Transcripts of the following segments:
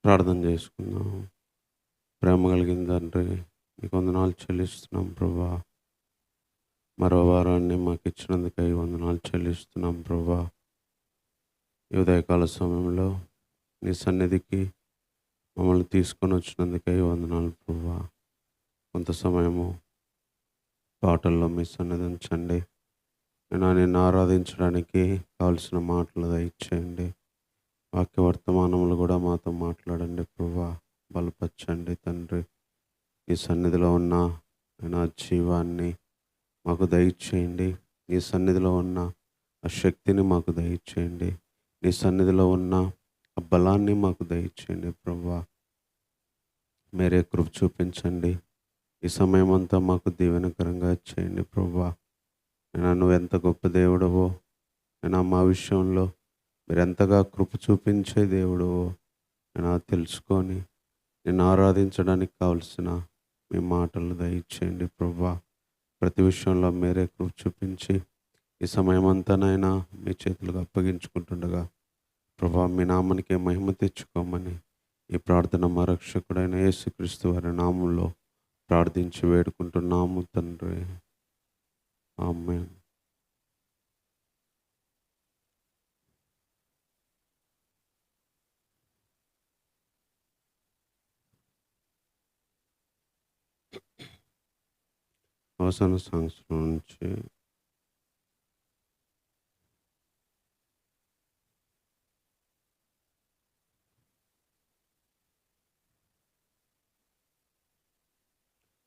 ప్రార్థన చేసుకుందాం. ప్రేమ కలిగిన తండ్రి, నీకు వందనాలు చెల్లిస్తున్నాం ప్రభా. మరో వారాన్ని మాకు ఇచ్చినందుకై వందనాలు చెల్లిస్తున్నాం ప్రభా. ఈ ఉదయకాల సమయంలో నీ సన్నిధికి మమ్మల్ని తీసుకొని వచ్చినందుకై వందనాలు ప్రభా. కొంత సమయము పాటల్లో మీ సన్నిధి ఉంచండి. నిన్ను ఆరాధించడానికి కావలసిన మాటలు దయచేయండి. వాక్య వర్తమానములు కూడా మాతో మాట్లాడండి ప్రభా. బలపరచండి తండ్రి. నీ సన్నిధిలో ఉన్న నా జీవాన్ని మాకు దయచేయండి. నీ సన్నిధిలో ఉన్న ఆ శక్తిని మాకు దయచేయండి. నీ సన్నిధిలో ఉన్న ఆ బలాన్ని మాకు దయచేయండి ప్రభా. మీరే కృప చూపించండి. ఈ సమయం అంతా మాకు దీవెనకరంగా చేయండి ప్రభా. నువ్వు ఎంత గొప్ప దేవుడవో, మా విషయంలో మీరు ఎంతగా కృప చూపించే దేవుడవో తెలుసుకొని నేను ఆరాధించడానికి కావలసిన మీ మాటలు దయచేయండి ప్రభా. ప్రతి విషయంలో మీరే కృప చూపించి ఈ సమయం అంతానైనా మీ చేతులకు అప్పగించుకుంటుండగా ప్రభా, మీ నామానికే మహిమ తెచ్చుకోమని ఈ ప్రార్థన మా రక్షకుడైన యేసుక్రీస్తు వారి నామంలో ప్రార్థించి వేడుకుంటున్నాము తండ్రి. ఆమేన్. అవసాన సంవత్సరం నుంచి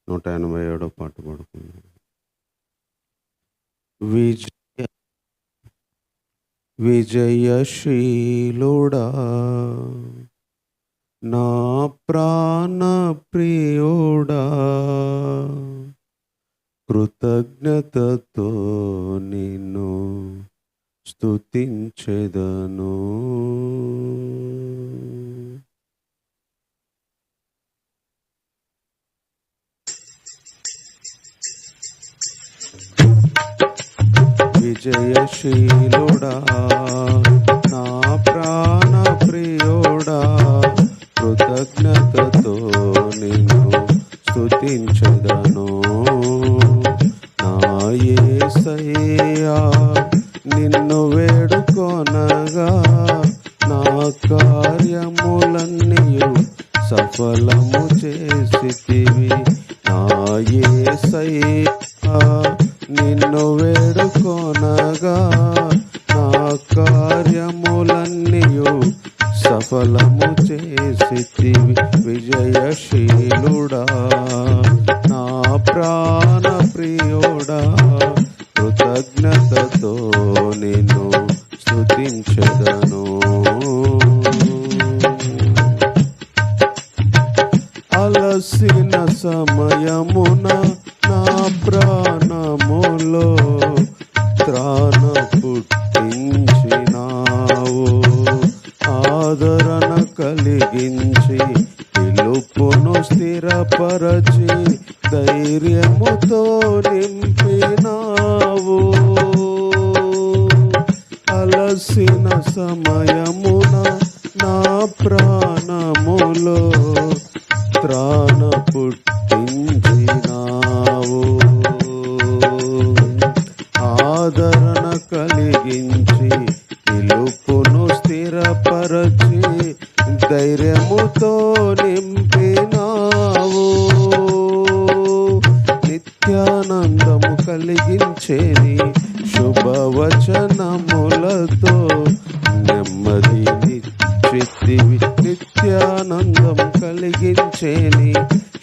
నూట 87వ పాట పాడుకుందాం. విజయశీలుడా నా ప్రాణ ప్రియుడా, కృతజ్ఞతతో నిన్ను స్తుతించెదను. విజయశీలుడా నా ప్రాణ ప్రియుడా, కృతజ్ఞతతో నిన్ను స్తుతించెదను. నా యేసయ్యా నిన్ను వేడుకొనగా నా కార్యములన్నీయు సఫలము చేసితివి. నా యేసయ్యా నిన్ను వేడుకొనగా నా కార్యములన్నీయు సఫలము చేసితివి. విజయశీలుడా నా ప్రాణ ప్రియుడా, కృతజ్ఞతతో నిన్ను స్తుతించెదను. అలసిన సమయమున నా ప్రాణములో త్రాణ పుట్టించినావు. ఆదరణ కలిగించి పిలుపును స్థిరపరచి ధైర్యముతో నింపినావు. అలసిన సమయమున నా ప్రాణములో త్రాణ పుట్టించినావు. ఆదరణ కలిగించి పిలుపును స్థిరపరచి ధైర్యముతో నింపినావు. నిత్యానందము కలిగించేది శుభవచనములతో నెమ్మది నిచ్చితివి. నిత్యానందం కలిగించేని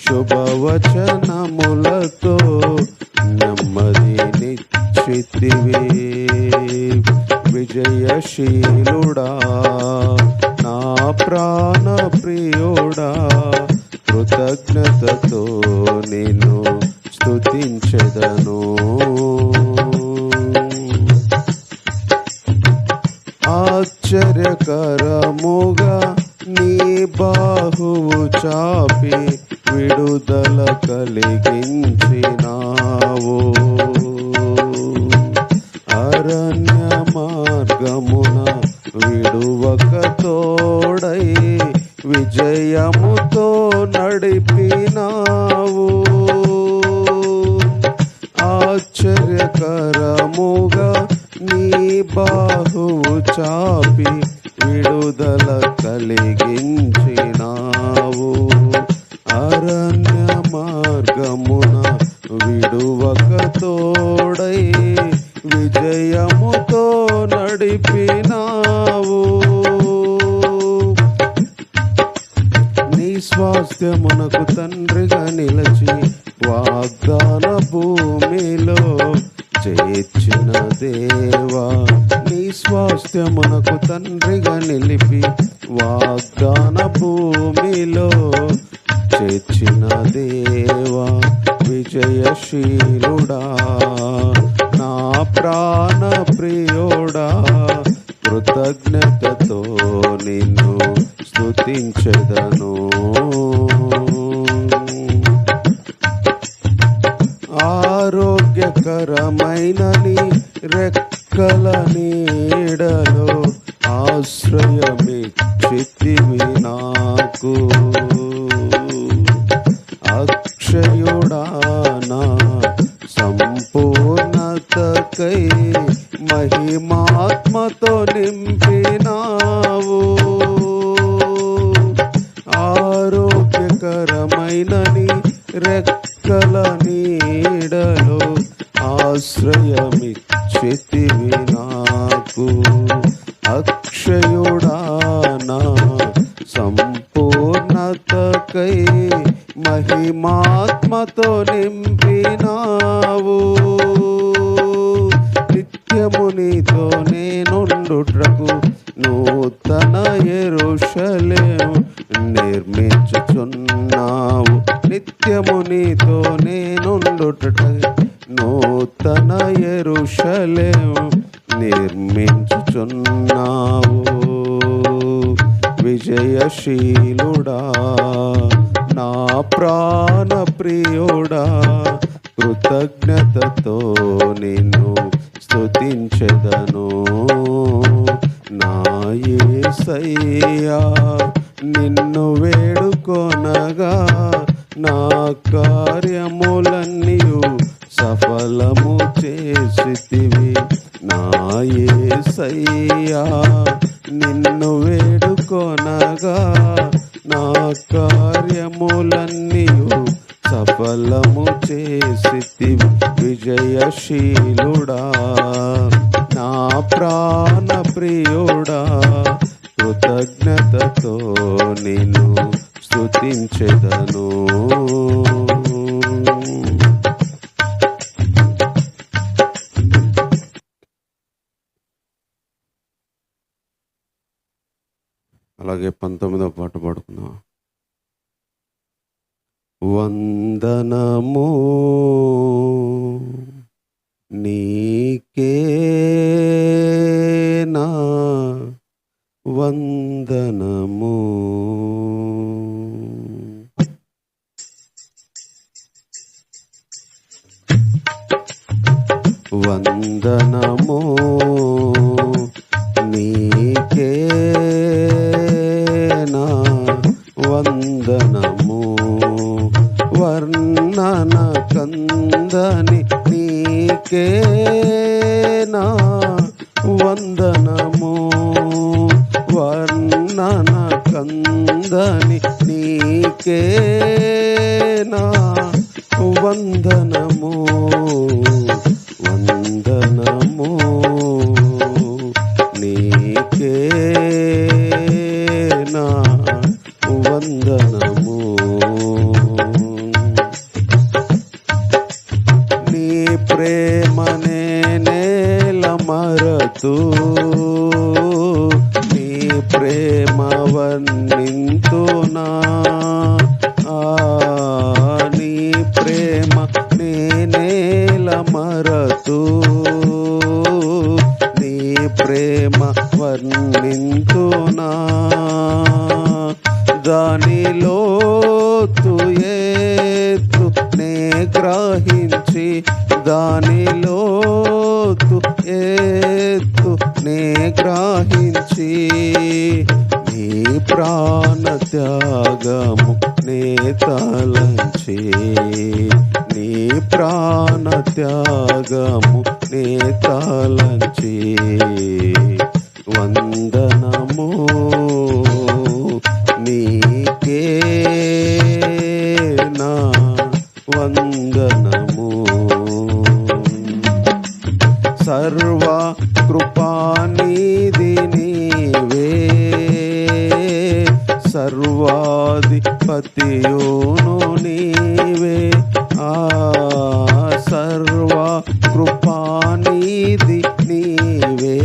శుభవచనములతో నెమ్మది నిచ్చితివి. విజయశీలుడా నా ప్రాణ ప్రియుడా, కృతజ్ఞతతో నిన్ను స్తుతించెదను. ఆశ్చర్యకరముగా నీ బాహువు చాపి విడుదల కలిగించినావు. అరణ్య మార్గమున విడువక తోడై విజయముతో నడిపినావు. ఆశ్చర్యకరముగా నీ బాహువు చాపి విడుదల కలిగించినావు. అరణ్య మార్గమున విడువక తోడై విజయముతో నడిపినావు. నీ స్వాస్థ్యమునకు తండ్రిగా నిలచి వాగ్దాన భూమిలో చేర్చిన దేవా, నీ స్వాస్థ్యమునకు తండ్రిగా నిలిపి వాగ్దాన భూమిలో చేర్చిన దేవా, విజయశీలుడా నా ప్రాణ ప్రియోడా, కృతజ్ఞతతో నిన్ను స్తుతించెదను. ఆరోగ్యకరమైన నీ రెక్కల నీడలో ఆశ్రయమిచ్చితివి నాకు. అక్షయుడా నా సంపూర్ణతకై మహిమాత్మతో నింపినావు. ఆరోగ్యకరమైన నీ రెక్కల నీడలో ఆశ్రయమిచ్చితివి నాకు. అక్షయుడా నా సంపూర్ణతకై మహిమాత్మతో నింపినావు. నిత్యము నీతో నేనుండుటకు నూతన యెరూషలేము నిర్మించుచున్నావు. నిత్యము నీతో నేనుండుటకు నూతన యెరూషలేము నిర్మించుచున్నావు. విజయశీలుడా నా ప్రాణ ప్రియుడా, కృతజ్ఞతతో నిన్ను స్తుతించెదను. నా యేసయ్యా నిన్ను వేడుకొనగా నా కార్యములన్నీయు సఫలము చేసితివి. నా యేసయ్యా నిన్ను వేడుకొనగా నా కార్యములన్నీయు సఫలము చేసితివి. విజయశీలుడా నా ప్రాణ ప్రియుడా, కృతజ్ఞతతో నిన్ను స్తుతించెదను. అలాగే 19వ పాట పాడుకుందాం. వందనము నీకే నా వందనము, వందనము నీకే నా వందనము. వర్ణన కందని నీకే నా వందనము. వర్ణన కందని నీకే నా వందనము. వందనము నీకే నా వందనము. నీ ప్రేమనే నేల మరతు, నీ ప్రేమ వర్ణింతునా. నీ ప్రేమ నేల మరతు, నీ ప్రేమ వర్ణింతునా. దానిలో ఎత్తు నే గ్రహించి, దానిలో ఎత్తు నే గ్రహించి, ప్రాణ త్యాగము నే తలంచి, నీ ప్రాణ త్యాగము నే తలంచి, వందనము నీకే నా వందనము. సర్వ కృపానిధి నీవే, సర్వాధిపతియును నీవే, సర్వ కృపానిధి నీవే,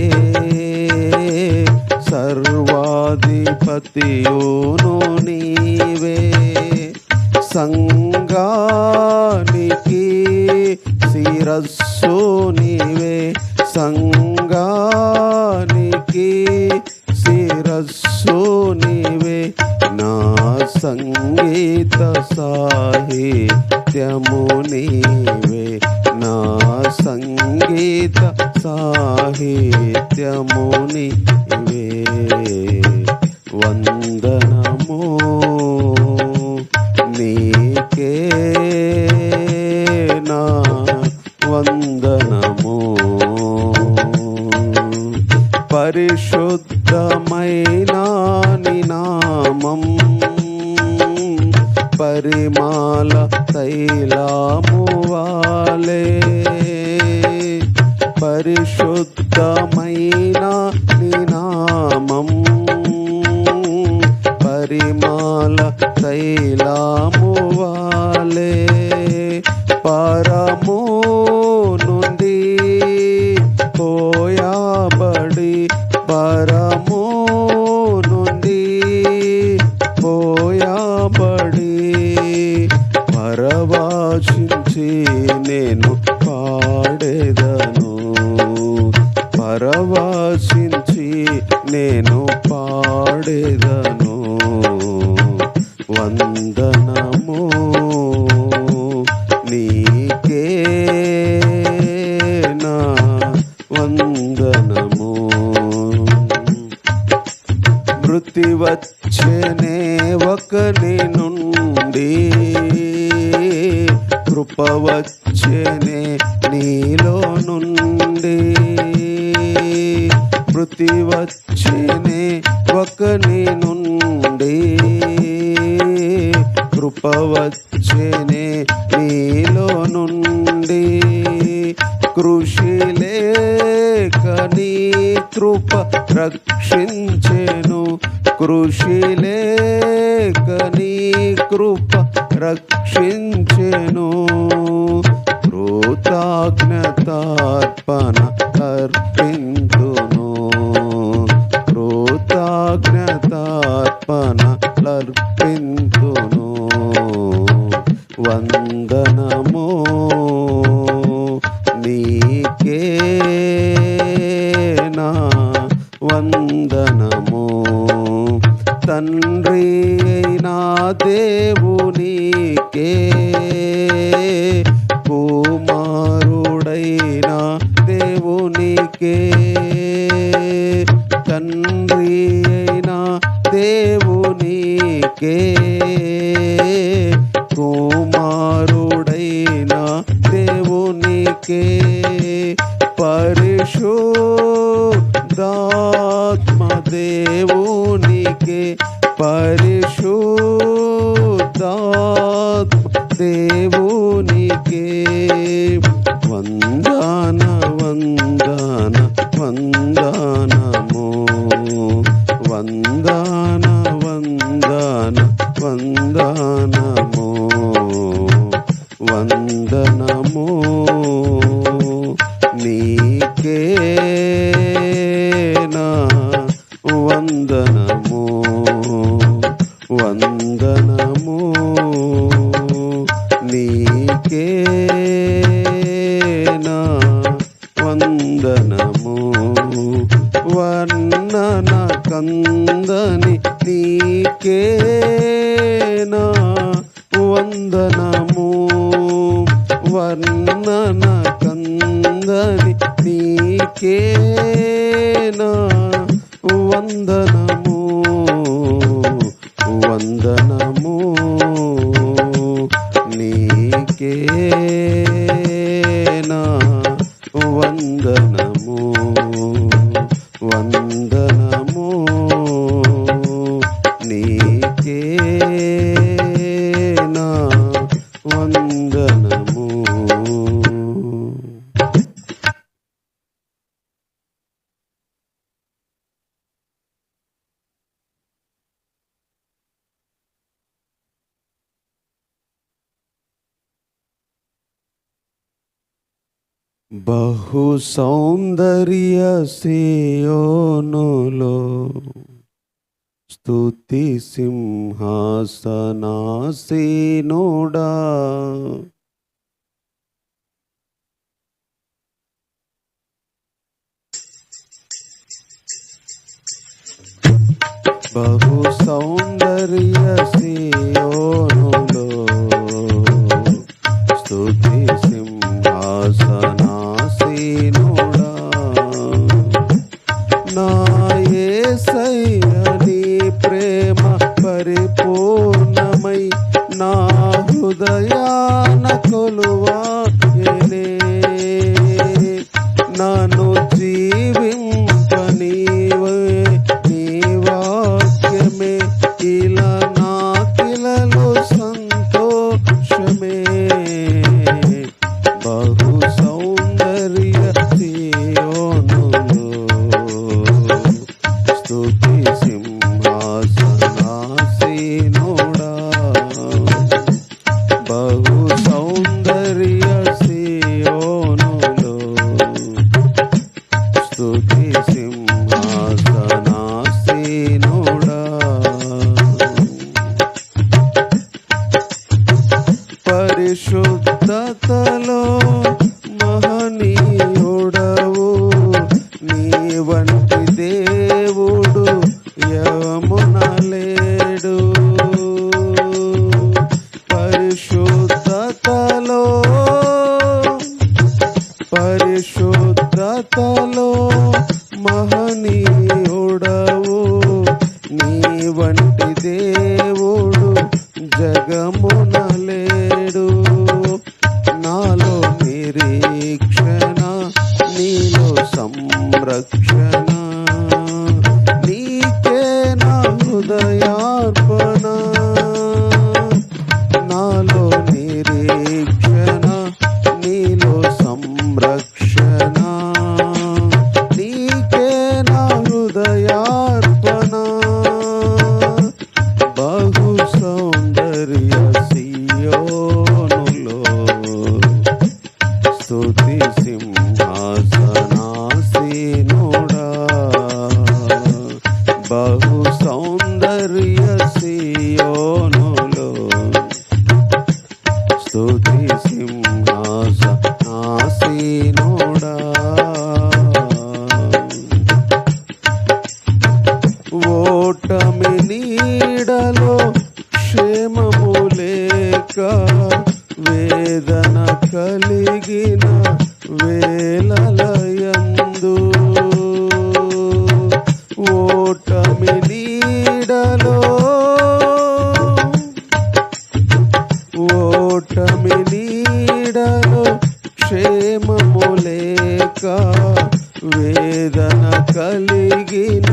సర్వాధిపతియును నీవే. సంఘానికి శిరస్సు నీవే, సంఘానికి శిరస్సు నీవే, నా సంగీత సాహిత్యము నీవే, నా సంగీత సాహిత్యము నీవే. వందనము నీకే నా వందనము. పరిశుద్ధమైన నీ నామం పరిమళ తైలము వాలే, పరిశుద్ధమైన నీ నామం పరిమళ తైలము వాలే, పరము నుండి పోయబడి, పరము నుండి పోయబడి, పరవశించి నేను పాడెదను, పరవశించి నేను పాడెదను. వందనము నీకే నా వందనము. మృతి వచ్చెనే ఒకని నుండి, కృప వచ్చెనే నీలో నుండి, మృతి వచ్చెనే ఒకని నుండి, కృప వచ్చెనే నీలో నుండి, కృషి లేక నీ కృప రక్షించెను, కృషి లేక నీ కృప రక్షించెను. కృతజ్ఞతార్పణ అర్పింతును, కృతజ్ఞతార్పణ అర్పింతును. వందనము నీకే నా వందనము. తండ్రి అయినా దేవునికే, కుమారుడైనా దేవునికే, తండ్రి అయినా దేవునికే, కుమారుడైనా దేవునికే, పరిశుద్ధాత్మ దేవునికే, పరిశుద్ధాత్మ దేవునికే. వందన వందన వందనము, వందన వందన వందనము, వందనము నీకే నా వందనము. వందనము నీకే నా వందనము. వర్ణన కందని నీకే నా వందనము, వర్ణన కందని నీకే నా వందనము. వందనము నీకే నా వందనము వందనము నీకే నా వందనము. బహు సౌందర్య సియోనులో స్తుతి సింహాసనాసీనుడా బహు సౌందర్య సియోనులో స్తుతి సింహాసనాసీనుడా నా యేసయ్య నీ ప్రేమ పరిపూర్ణమై నా హృదయాన కొలువాయెనే నన్ను జీవింపనీవే నీ వాక్యమే ఇలా నాకిలలో సంతోషమే బహు సౌందర్య సియోనులో స్తుతి సింహాసనాసీనుడా బహు సౌందర్య సియోనులో స్తుతి సింహాసనాసీనుడా పరిశుద్ధతలో మహనీయుడవు నీ వంటి దేవుడు యమున లేడు పరిశుద్ధతలో మహనీయుడవు నీ వంటి దేవుడు జగమున లేడు నాలో నిరీక్షణ నీలో సంరక్షణ నీకే నా హృదయార్పణ నాలో నిరీక్షణ నీలో సంరక్షణ నీకే నా హృదయార్పణ బహు సౌందర్య సియోనులో స్తుతి సింహాసనాసీనుడా బహు సౌందర్య సియోనులో స్తుతి సింహాసనాసీనుడా ఓటమి నీడలో క్షేమము లేక వేదన కలిగిన వేళలయందు ఓటమి నీడలో క్షేమము లేక వేదన కలిగిన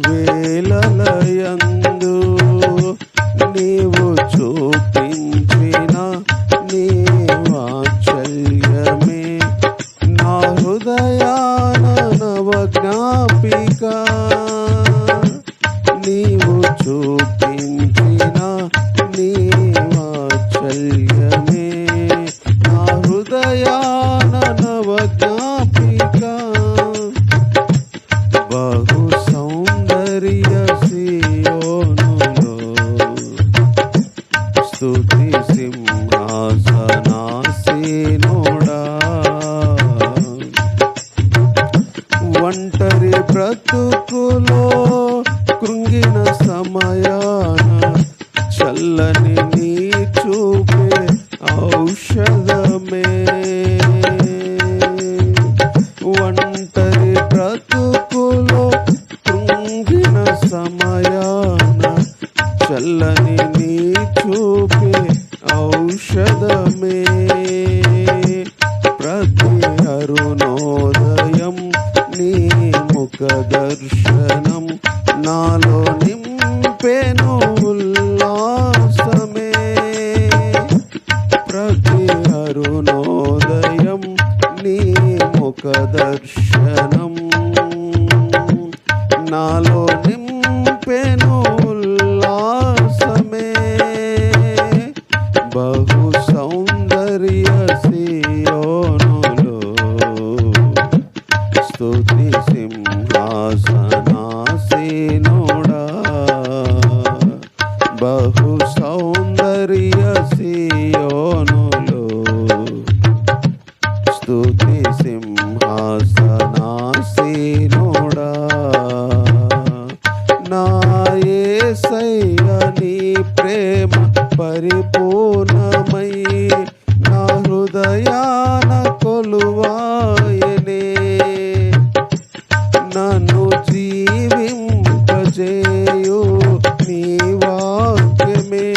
వేళలయందు నీవు చూపించిన నీ వాత్సల్యమే నా హృదయాన నవ జ్ఞాపిక నీవు చూపించిన నీ వాత్సల్యమే నా హృదయాన నవ జ్ఞాపిక బహు సౌందర్య సియోనులో స్తుతి సింహాసనాసీనుడా ఒంటరి బ్రతుకులో కృంగిన సమయాన చల్లని నీ చూపే ఔషధమే ఒంటరి బ్రతుకులో కృంగిన సమయాన చల్లని నీ చూపే ఔషధమే. ప్రతి అరుణోదయం నీ ముఖ దర్శనం నాలో నింపెను ఉల్లాసమే. ప్రతి అరుణోదయం నీ ముఖ దర్శనం నాలో నింపెను ఉల్లాసమే. బహు సౌందర్య సియోనులో స్తుతి సింహాసనాసీనుడా. బహు సౌందర్య సియోనులో స్తుతి సింహాసనాసీనుడా. నా యేసయ్య నీ ప్రేమ పరిపూర్ణమై నా హృదయాన కొలువాయనే. నన్ను జీవింపజేయు నీ వాక్యమే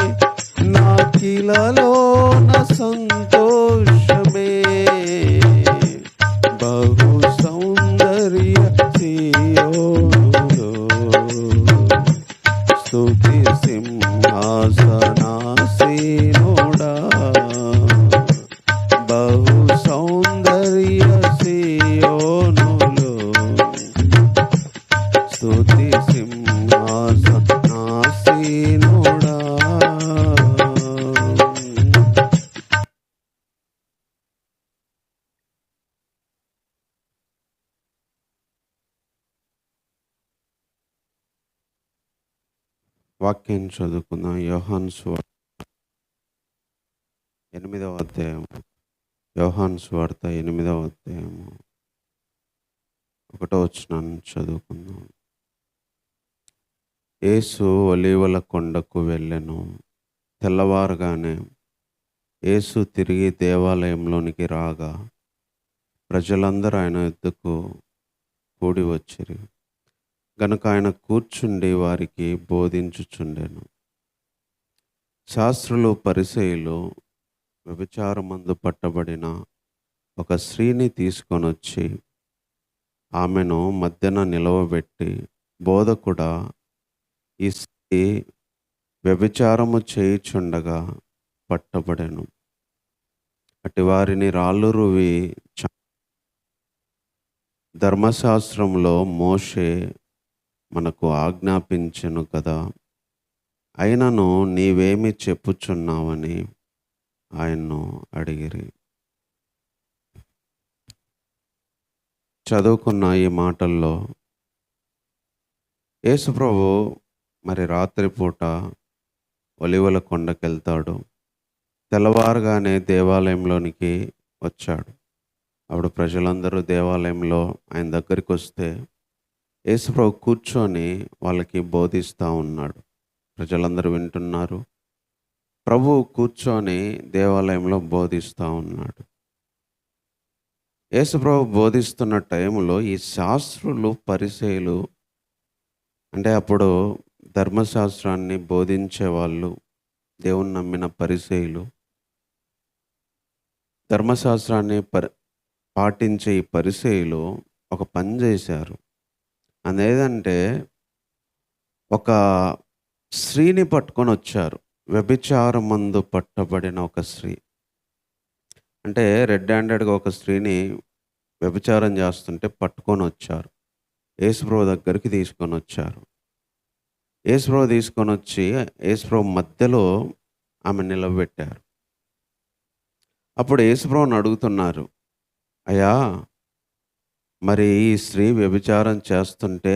నాకిలలోన సంతోషమే. బహు సౌందర్య సియోనులో స్తుతి సింహాసనాసీనుడా. బహు సౌందర్య సియోనులో స్తుతి సింహాసనాసీనుడా. వాక్యం చదువుకుందాం. యోహాను సువార్త 8వ అధ్యాయం. యోహాను సువార్త 8వ అధ్యాయము 1వ వచనాన్ని చదువుకుందాం. యేసు ఒలీవల కొండకు వెళ్ళెను. తెల్లవారుగానే యేసు తిరిగి దేవాలయంలోనికి రాగా ప్రజలందరూ ఆయన యొద్దకు కూడి వచ్చిరి. గనుక ఆయన కూర్చుండి వారికి బోధించుచుండెను. శాస్త్రులు పరిసయ్యులు వ్యభిచారమందు పట్టబడిన ఒక స్త్రీని తీసుకొనొచ్చి ఆమెను మధ్యన నిలవబెట్టి, బోధకుడా, ఈ స్త్రీ వ్యభిచారము చేయుచుండగా పట్టబడెను. అట్టి వారిని రాళ్ళు రువి ధర్మశాస్త్రంలో మోషే మనకు ఆజ్ఞాపించెను కదా, అయినను నీవేమి చెప్పుచున్నావని ఆయన్ను అడిగిరి. చదువుకున్న ఈ మాటల్లో యేసుప్రభు మరి రాత్రిపూట ఒలీవల కొండకెళ్తాడు. తెల్లవారుగానే దేవాలయంలోనికి వచ్చాడు. అప్పుడు ప్రజలందరూ దేవాలయంలో ఆయన దగ్గరికి వస్తే యేసుప్రభు కూర్చొని వాళ్ళకి బోధిస్తూ ఉన్నాడు. ప్రజలందరూ వింటున్నారు. ప్రభువు కూర్చొని దేవాలయంలో బోధిస్తూ ఉన్నాడు. యేసుప్రభు బోధిస్తున్న టైంలో ఈ శాస్త్రులు పరిసయ్యులు, అంటే అప్పుడు ధర్మశాస్త్రాన్ని బోధించే వాళ్ళు, దేవుని నమ్మిన పరిసయ్యులు, ధర్మశాస్త్రాన్ని పాటించే ఈ పరిసయ్యులు ఒక పని చేశారు. అదేంటంటే ఒక స్త్రీని పట్టుకొని వచ్చారు. వ్యభిచారమందు పట్టబడిన ఒక స్త్రీ, అంటే రెడ్ హ్యాండెడ్గా ఒక స్త్రీని వ్యభిచారం చేస్తుంటే పట్టుకొని వచ్చారు. యేసుప్రభు దగ్గరికి తీసుకొని వచ్చారు. యేసుప్రభు తీసుకొని వచ్చి యేసుప్రభు మధ్యలో ఆమె నిలబెట్టారు. అప్పుడు యేసుప్రభుని అడుగుతున్నారు, అయ్యా, మరి ఈ స్త్రీ వ్యభిచారం చేస్తుంటే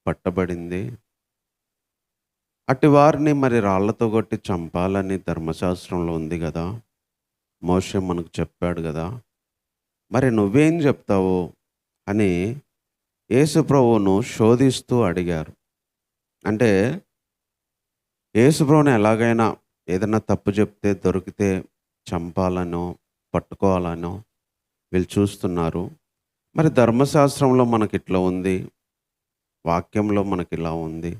పట్టబడింది, అట్టి వారిని మరి రాళ్లతో కొట్టి చంపాలని ధర్మశాస్త్రంలో ఉంది కదా, మోషే మనకు చెప్పాడు కదా, మరి నువ్వేం చెప్తావు అని యేసుప్రభువును శోధిస్తూ అడిగారు. అంటే యేసుప్రభుని ఎలాగైనా ఏదైనా తప్పు చెప్తే దొరికితే చంపాలనో పట్టుకోవాలనో వీళ్ళు చూస్తున్నారు. మరి ధర్మశాస్త్రంలో మనకి ఇట్లా ఉంది, వాక్యంలో మనకి ఇలా ఉంది,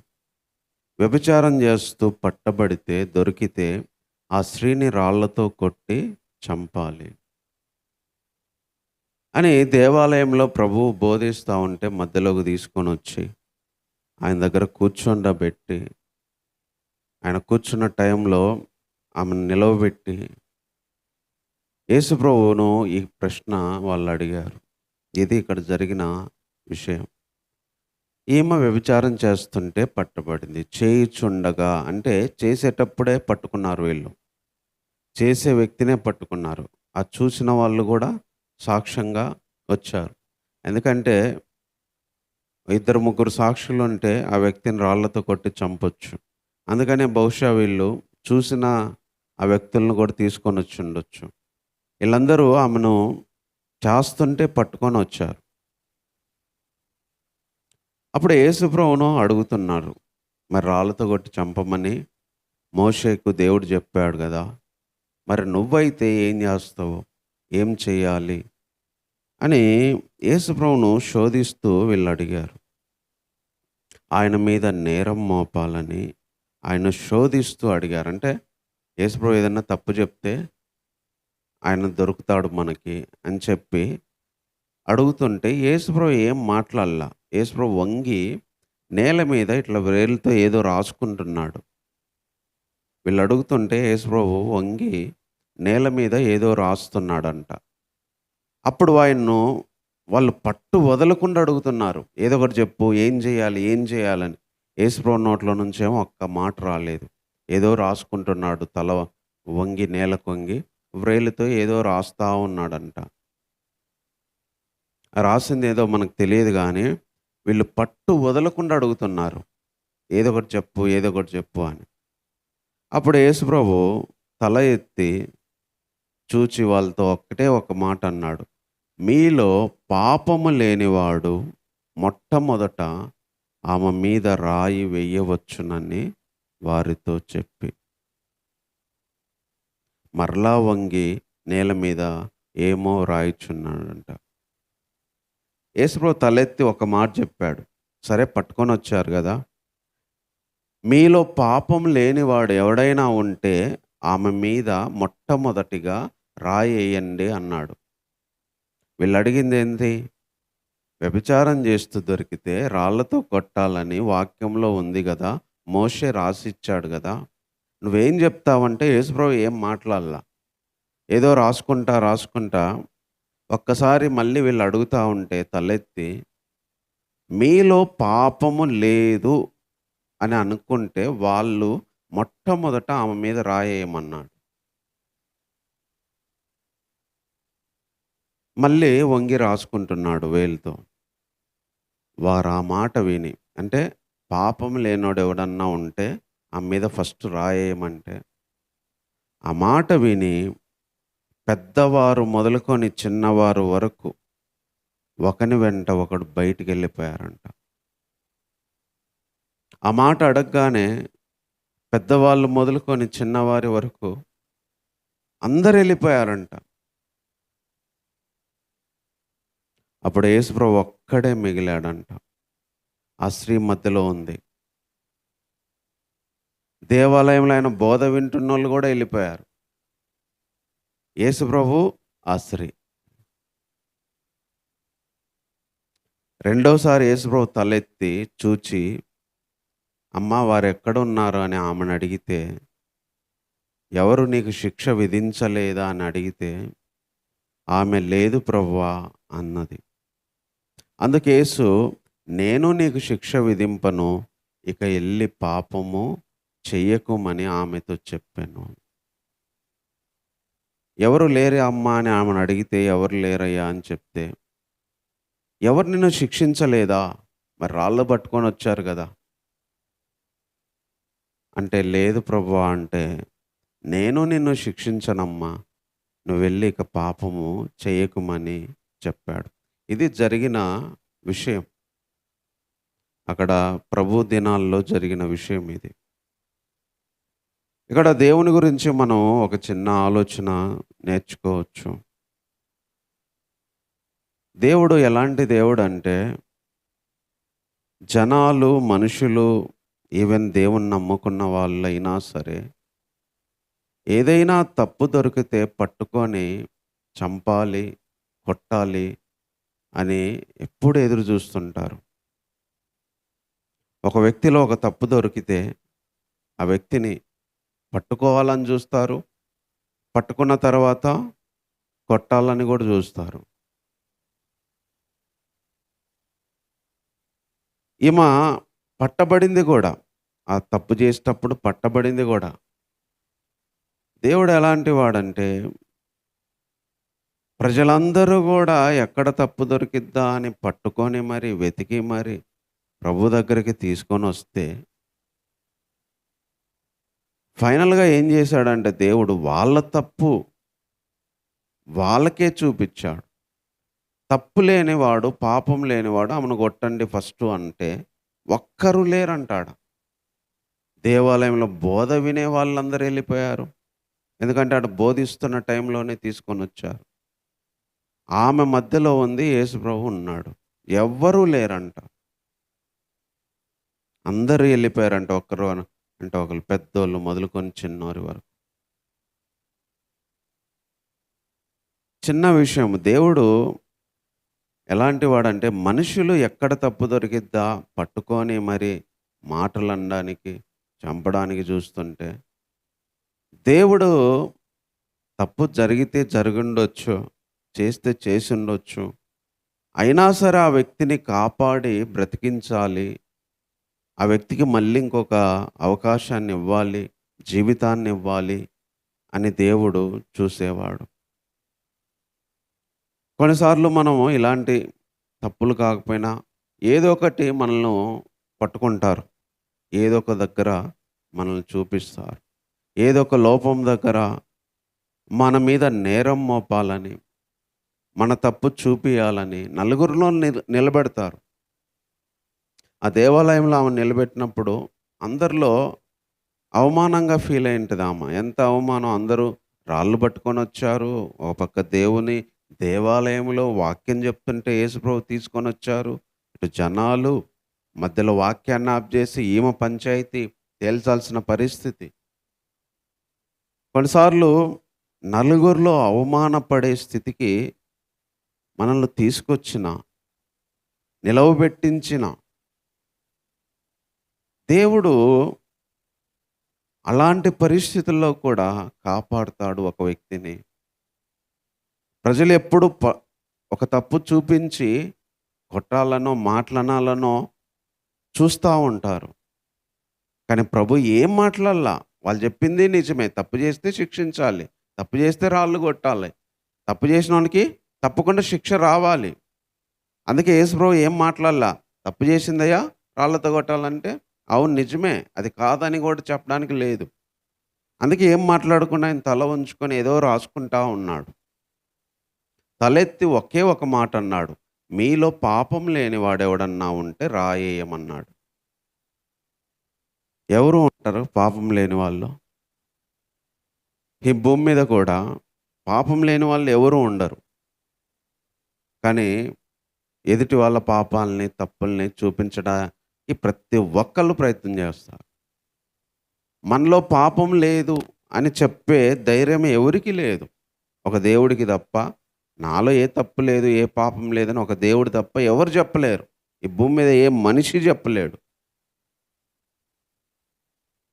వ్యభిచారం చేస్తూ పట్టబడితే దొరికితే ఆ స్త్రీని రాళ్లతో కొట్టి చంపాలి అని దేవాలయంలో ప్రభువు బోధిస్తూ ఉంటే మధ్యలోకి తీసుకొని వచ్చి ఆయన దగ్గర కూర్చోండబెట్టి ఆయన కూర్చున్న టైంలో ఆమెను నిలవబెట్టి యేసుప్రభువును ఈ ప్రశ్న వాళ్ళు అడిగారు. ఇది ఇక్కడ జరిగిన విషయం. ఈమె వ్యభిచారం చేస్తుంటే పట్టబడింది. చేయుచుండగా అంటే చేసేటప్పుడే పట్టుకున్నారు వీళ్ళు. చేసే వ్యక్తినే పట్టుకున్నారు. అది చూసిన వాళ్ళు కూడా సాక్ష్యంగా వచ్చారు. ఎందుకంటే ఇద్దరు ముగ్గురు సాక్షులు ఉంటే ఆ వ్యక్తిని రాళ్లతో కొట్టి చంపొచ్చు. అందుకనే బహుశా వీళ్ళు చూసిన ఆ వ్యక్తులను కూడా తీసుకొని వచ్చి ఉండొచ్చు. వీళ్ళందరూ ఆమెను చేస్తుంటే పట్టుకొని వచ్చారు. అప్పుడు యేసుప్రభువును అడుగుతున్నారు, మరి రాళ్ళతో కొట్టి చంపమని మోషేకు దేవుడు చెప్పాడు కదా, మరి నువ్వైతే ఏం చేస్తావు, ఏం చేయాలి అని యేసుప్రభువును శోధిస్తూ వీళ్ళు అడిగారు. ఆయన మీద నేరం మోపాలని ఆయన శోధిస్తూ అడిగారు. అంటే యేసుప్రభు ఏదన్నా తప్పు చెప్తే ఆయన దొరుకుతాడు మనకి అని చెప్పి అడుగుతుంటే యేసుప్రభు ఏం మాట్లాడలా. యేసుప్రభు వంగి నేల మీద ఇట్లా వేలుతో ఏదో రాసుకుంటున్నాడు. వీళ్ళు అడుగుతుంటే యేసుప్రభు వంగి నేల మీద ఏదో రాస్తున్నాడంట. అప్పుడు ఆయన్ను వాళ్ళు పట్టు వదలకుండా అడుగుతున్నారు, ఏదో ఒకటి చెప్పు, ఏం చేయాలి ఏం చేయాలని. యేసుప్రభు నోట్లో నుంచేమో ఒక్క మాట రాలేదు. ఏదో రాసుకుంటున్నాడు, తల వంగి నేలకు వంగి వ్రేలుతో ఏదో రాస్తా ఉన్నాడంట. రాసింది ఏదో మనకు తెలియదు కానీ వీళ్ళు పట్టు వదలకుండా అడుగుతున్నారు, ఏదో ఒకటి చెప్పు ఏదో ఒకటి చెప్పు అని. అప్పుడు యేసుప్రభు తల ఎత్తి చూచి వాళ్ళతో ఒక్కటే ఒక మాట అన్నాడు, మీలో పాపము లేనివాడు మొట్టమొదట ఆమె మీద రాయి వేయవచ్చునని వారితో చెప్పి మరలా వంగి నేల మీద ఏమో రాయిచున్నాడంట. యేసుప్రభు తలెత్తి ఒక మాట చెప్పాడు, సరే పట్టుకొని వచ్చారు కదా, మీలో పాపం లేనివాడు ఎవడైనా ఉంటే ఆమె మీద మొట్టమొదటిగా రాయి వేయండి అన్నాడు. వీళ్ళు అడిగింది ఏంటి? వ్యభిచారం చేస్తూ దొరికితే రాళ్లతో కొట్టాలని వాక్యంలో ఉంది కదా, మోషే రాసిచ్చాడు కదా, నువ్వేం చెప్తావంటే యేసుప్రభు ఏం మాట్లాడలా. ఏదో రాసుకుంటా ఒక్కసారి మళ్ళీ వీళ్ళు అడుగుతూ ఉంటే తలెత్తి మీలో పాపము లేదు అని అనుకుంటే వాళ్ళు మొట్టమొదట ఆమె మీద రాయేయమన్నాడు. మళ్ళీ వంగి రాసుకుంటున్నాడు వేలుతో. వారు ఆ మాట విని, అంటే పాపం లేనోడు ఎవడన్నా ఉంటే ఆమె మీద ఫస్ట్ రాయేయమంటే, ఆ మాట విని పెద్దవారు మొదలుకొని చిన్నవారు వరకు ఒకని వెంట ఒకడు బయటికి వెళ్ళిపోయారంట. ఆ మాట అడగగానే పెద్దవాళ్ళు మొదలుకొని చిన్నవారి వరకు అందరు వెళ్ళిపోయారంట. అప్పుడు యేసుప్రభు ఒక్కడే మిగిలాడంట. ఆ స్త్రీ మధ్యలో ఉంది. దేవాలయంలో ఆయన బోధ వింటున్న వాళ్ళు కూడా వెళ్ళిపోయారు. యేసుప్రభు, ఆ స్త్రీ. రెండోసారి యేసుప్రభు తలెత్తి చూచి, అమ్మా వారు ఎక్కడున్నారు అని ఆమెను అడిగితే, ఎవరు నీకు శిక్ష విధించలేదా అని అడిగితే ఆమె లేదు ప్రభువా అన్నది. అందుకు యేసు, నేను నీకు శిక్ష విధింపను, ఇక వెళ్ళి పాపము చెయ్యకుమని ఆమెతో చెప్పాను. ఎవరు లేరే అమ్మా అని ఆమెను అడిగితే ఎవరు లేరయ్యా అని చెప్తే, ఎవరు నిన్ను శిక్షించలేదా, మరి రాళ్ళు పట్టుకొని వచ్చారు కదా అంటే, లేదు ప్రభువా అంటే, నేను నిన్ను శిక్షించనమ్మా, నువ్వు వెళ్ళి ఇక పాపము చేయకుమని చెప్పాడు. ఇది జరిగిన విషయం. అక్కడ ప్రభు దినాల్లో జరిగిన విషయం ఇది. ఇక్కడ దేవుని గురించి మనం ఒక చిన్న ఆలోచన నేర్చుకోవచ్చు. దేవుడు ఎలాంటి దేవుడు అంటే, జనాలు మనుషులు ఈవెన్ దేవుణ్ణి నమ్ముకున్న వాళ్ళైనా సరే, ఏదైనా తప్పు దొరికితే పట్టుకొని చంపాలి, కొట్టాలి అని ఎప్పుడు ఎదురు చూస్తుంటారు. ఒక వ్యక్తిలో ఒక తప్పు దొరికితే ఆ వ్యక్తిని పట్టుకోవాలని చూస్తారు. పట్టుకున్న తర్వాత కొట్టాలని కూడా చూస్తారు. ఈమె పట్టబడింది కూడా. ఆ తప్పు చేసేటప్పుడు పట్టబడింది కూడా. దేవుడు ఎలాంటి వాడంటే, ప్రజలందరూ కూడా ఎక్కడ తప్పు దొరికిద్దా అని పట్టుకొని మరి వెతికి మరి ప్రభు దగ్గరికి తీసుకొనొస్తే, ఫైనల్‌గా ఏం చేశాడంటే దేవుడు వాళ్ళ తప్పు వాళ్ళకే చూపిచ్చాడు. తప్పు లేనివాడు, పాపం లేనివాడు ఆమెను కొట్టండి ఫస్టు అంటే ఒక్కరు లేరంటాడ. దేవాలయంలో బోధ వినే వాళ్ళందరూ ఎళ్ళిపోయారు. ఎందుకంటే అటు బోధిస్తున్న టైంలోనే తీసుకొనొచ్చారు. ఆమె మధ్యలో ఉంది, యేసుప్రభు ఉన్నాడు. ఎవ్వరూ లేరంట. అందరూ ఎళ్ళిపోయారంట. ఒక్కరు అంటే ఒకళ్ళు పెద్దోళ్ళు మొదలుకొని చిన్నోరి వరకు. చిన్న విషయం. దేవుడు ఎలాంటి వాడంటే, మనుషులు ఎక్కడ తప్పు దొరికిద్దా పట్టుకొని మరి మాటలనడానికి, చంపడానికి చూస్తుంటే, దేవుడు తప్పు జరిగితే జరిగుండొచ్చు, చేస్తే చేసుండొచ్చు. అయినా సరే ఆ వ్యక్తిని కాపాడి బ్రతికించాలి. ఆ వ్యక్తికి మళ్ళీ ఇంకొక అవకాశాన్ని ఇవ్వాలి, జీవితాన్ని ఇవ్వాలి అని దేవుడు చూసేవాడు. కొన్నిసార్లు మనము ఇలాంటి తప్పులు కాకపోయినా ఏదో ఒకటి మనల్ని పట్టుకుంటారు. ఏదో ఒక దగ్గర మనల్ని చూపిస్తారు. ఏదో ఒక లోపం దగ్గర మన మీద నేరం మోపాలని, మన తప్పు చూపియాలని నలుగురిలో నిలబెడతారు. ఆ దేవాలయంలో ఆమె నిలబెట్టినప్పుడు అందరిలో అవమానంగా ఫీల్ అయి ఉంటది ఆమె. ఎంత అవమానం! అందరూ రాళ్ళు పట్టుకొని వచ్చారు. ఒక పక్క దేవుని దేవాలయంలో వాక్యం చెప్తుంటే యేసుప్రభు తీసుకొనొచ్చారు. ఇటు జనాలు మధ్యలో వాక్యాన్ని ఆప్ చేసి ఈమె పంచాయతీ తేల్చాల్సిన పరిస్థితి. కొన్నిసార్లు నలుగురిలో అవమానపడే స్థితికి మనల్ని తీసుకొచ్చిన, నిలవబెట్టించిన దేవుడు అలాంటి పరిస్థితుల్లో కూడా కాపాడుతాడు ఒక వ్యక్తిని. ప్రజలు ఎప్పుడు ఒక తప్పు చూపించి కొట్టాలనో, మాటలనాలనో చూస్తూ ఉంటారు. కానీ ప్రభు ఏం మాట్లాడలా. వాళ్ళు చెప్పింది నిజమే. తప్పు చేస్తే శిక్షించాలి. తప్పు చేస్తే రాళ్ళు కొట్టాలి. తప్పు చేసినోనికి తప్పకుండా శిక్ష రావాలి. అందుకే యేసుప్రభు ఏం మాట్లాడలా. తప్పు చేసిందయ్యా రాళ్ళతో కొట్టాలంటే, అవును నిజమే. అది కాదని కూడా చెప్పడానికి లేదు. అందుకే ఏం మాట్లాడకుండా ఆయన తల వంచుకొని ఏదో రాసుకుంటా ఉన్నాడు. తలెత్తి ఒకే ఒక మాట అన్నాడు. మీలో పాపం లేని వాడెవడన్నా ఉంటే రాయేయమన్నాడు. ఎవరు ఉంటారు పాపం లేని వాళ్ళు? ఈ భూమి మీద కూడా పాపం లేని వాళ్ళు ఎవరు ఉండరు. కానీ ఎదుటి వాళ్ళ పాపాలని, తప్పుల్ని చూపించడానికి ప్రతి ఒక్కళ్ళు ప్రయత్నం చేస్తారు. మనలో పాపం లేదు అని చెప్పే ధైర్యం ఎవరికీ లేదు. ఒక దేవుడికి తప్ప, నాలో ఏ తప్పు లేదు, ఏ పాపం లేదని ఒక దేవుడు తప్ప ఎవరు చెప్పలేరు. ఈ భూమి మీద ఏ మనిషి చెప్పలేడు.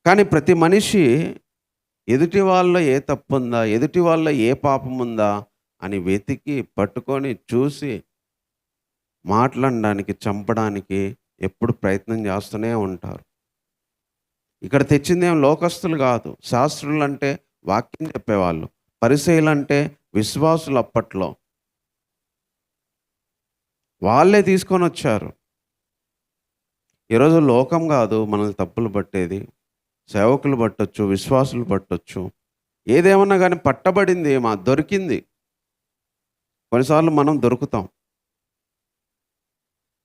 కానీ ప్రతి మనిషి ఎదుటి వాళ్ళలో ఏ తప్పు ఉందా, ఎదుటి వాళ్ళలో ఏ పాపం ఉందా అని వెతికి, పట్టుకొని, చూసి మాట్లాడడానికి, చంపడానికి ఎప్పుడు ప్రయత్నం చేస్తూనే ఉంటారు. ఇక్కడ తెచ్చిందేం లోకస్తులు కాదు. శాస్త్రులు అంటే వాక్యం చెప్పేవాళ్ళు. పరిసయ్యులంటే విశ్వాసులు అప్పట్లో. వాళ్ళే తీసుకొని వచ్చారు. ఈరోజు లోకం కాదు మనల్ని తప్పులు పట్టేది. సేవకులు పట్టొచ్చు, విశ్వాసులు పట్టొచ్చు. ఏదేమన్నా కానీ పట్టబడింది దొరికింది. కొన్నిసార్లు మనం దొరుకుతాం.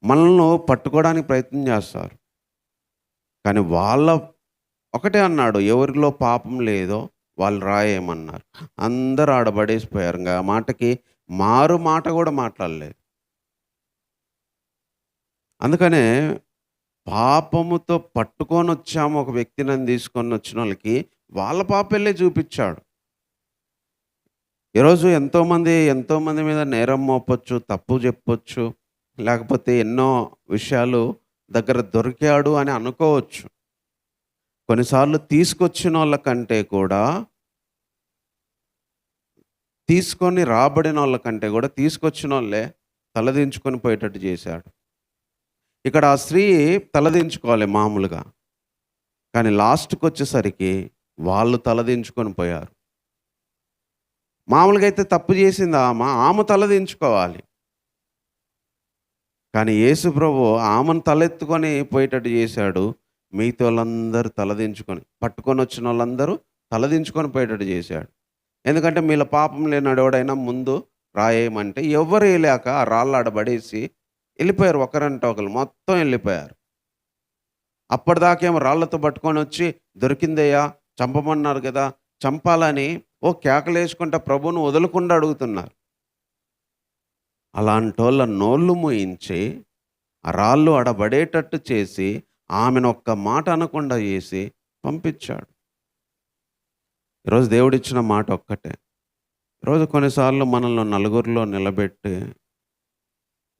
మనల్ని పట్టుకోవడానికి ప్రయత్నం చేస్తారు. కానీ ఒకటే అన్నాడు, ఎవరిలో పాపం లేదో వాళ్ళు రాయేమన్నారు. అందరూ ఆడబడేసిపోయారు. ఇంకా ఆ మాటకి మారు మాట కూడా మాట్లాడలేదు. అందుకనే పాపముతో పట్టుకొనొచ్చాము ఒక వ్యక్తిని అని తీసుకొనొచ్చినోళ్ళకి వాళ్ళ పాపాలే చూపిచ్చాడు. ఈరోజు ఎంతోమంది మీద నేరం మోపొచ్చు, తప్పు చెప్పొచ్చు, లేకపోతే ఎన్నో విషయాలు దగ్గర దొరికాడు అని అనుకోవచ్చు. కొన్నిసార్లు తీసుకొచ్చినోళ్ళ కంటే కూడా, తీసుకొని రాబడినోళ్ళ కంటే కూడా తీసుకొచ్చినోళ్ళే తలదించుకొని పోయేటట్టు చేశాడు. ఇక్కడ ఆ స్త్రీ తలదించుకోవాలి మామూలుగా. కానీ లాస్ట్‌కొచ్చేసరికి వాళ్ళు తలదించుకొని పోయారు. మామూలుగా అయితే తప్పు చేసింది ఆమె తలదించుకోవాలి. కానీ యేసు ప్రభు ఆమెను తలెత్తుకొని పోయేటట్టు చేశాడు. మిగతాళ్ళందరూ తలదించుకొని, పట్టుకొనొచ్చినోళ్ళందరూ తలదించుకొని పోయేటట్టు చేశాడు. ఎందుకంటే మీలో పాపం లేనివాడెవడైనా ముందు రాయేయమంటే ఎవ్వరు వేయలేక ఆ రాళ్ళు ఆడ పడేసి వెళ్ళిపోయారు. ఒకరంటే ఒకరు మొత్తం వెళ్ళిపోయారు. అప్పటిదాకేమో రాళ్ళతో పట్టుకొనొచ్చి దొరికిందయ్యా, చంపమన్నారు కదా, చంపాలని కేకలేసుకుంటా ప్రభువును వదలకుండా అడుగుతున్నారు. అలాంటోళ్ళ నోళ్ళు మూయించి, ఆ రాళ్ళు ఆడబడేటట్టు చేసి, ఆమెను ఒక్క మాట అనకుండా చేసి పంపించాడు. ఈరోజు దేవుడిచ్చిన మాట ఒక్కటే. ఈరోజు కొన్నిసార్లు మనల్ని నలుగురిలో నిలబెట్టి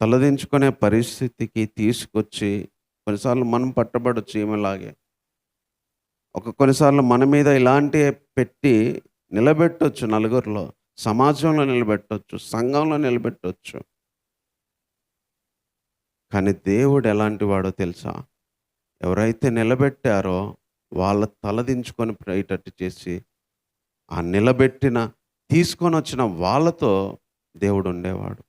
తలదించుకునే పరిస్థితికి తీసుకొచ్చి, కొన్నిసార్లు మనం పట్టబడొచ్చు ఈమెలాగే. కొన్నిసార్లు మన మీద ఇలాంటివి పెట్టి నిలబెట్టొచ్చు, నలుగురిలో, సమాజంలో నిలబెట్టొచ్చు, సంఘంలో నిలబెట్టొచ్చు. కానీ దేవుడు ఎలాంటి వాడో తెలుసా? ఎవరైతే నిలబెట్టారో వాళ్ళ తలదించుకొని పోయేటట్టు చేసి, ఆ నిలబెట్టిన తీసుకొని వచ్చిన వాళ్ళతో దేవుడు ఉండేవాడు.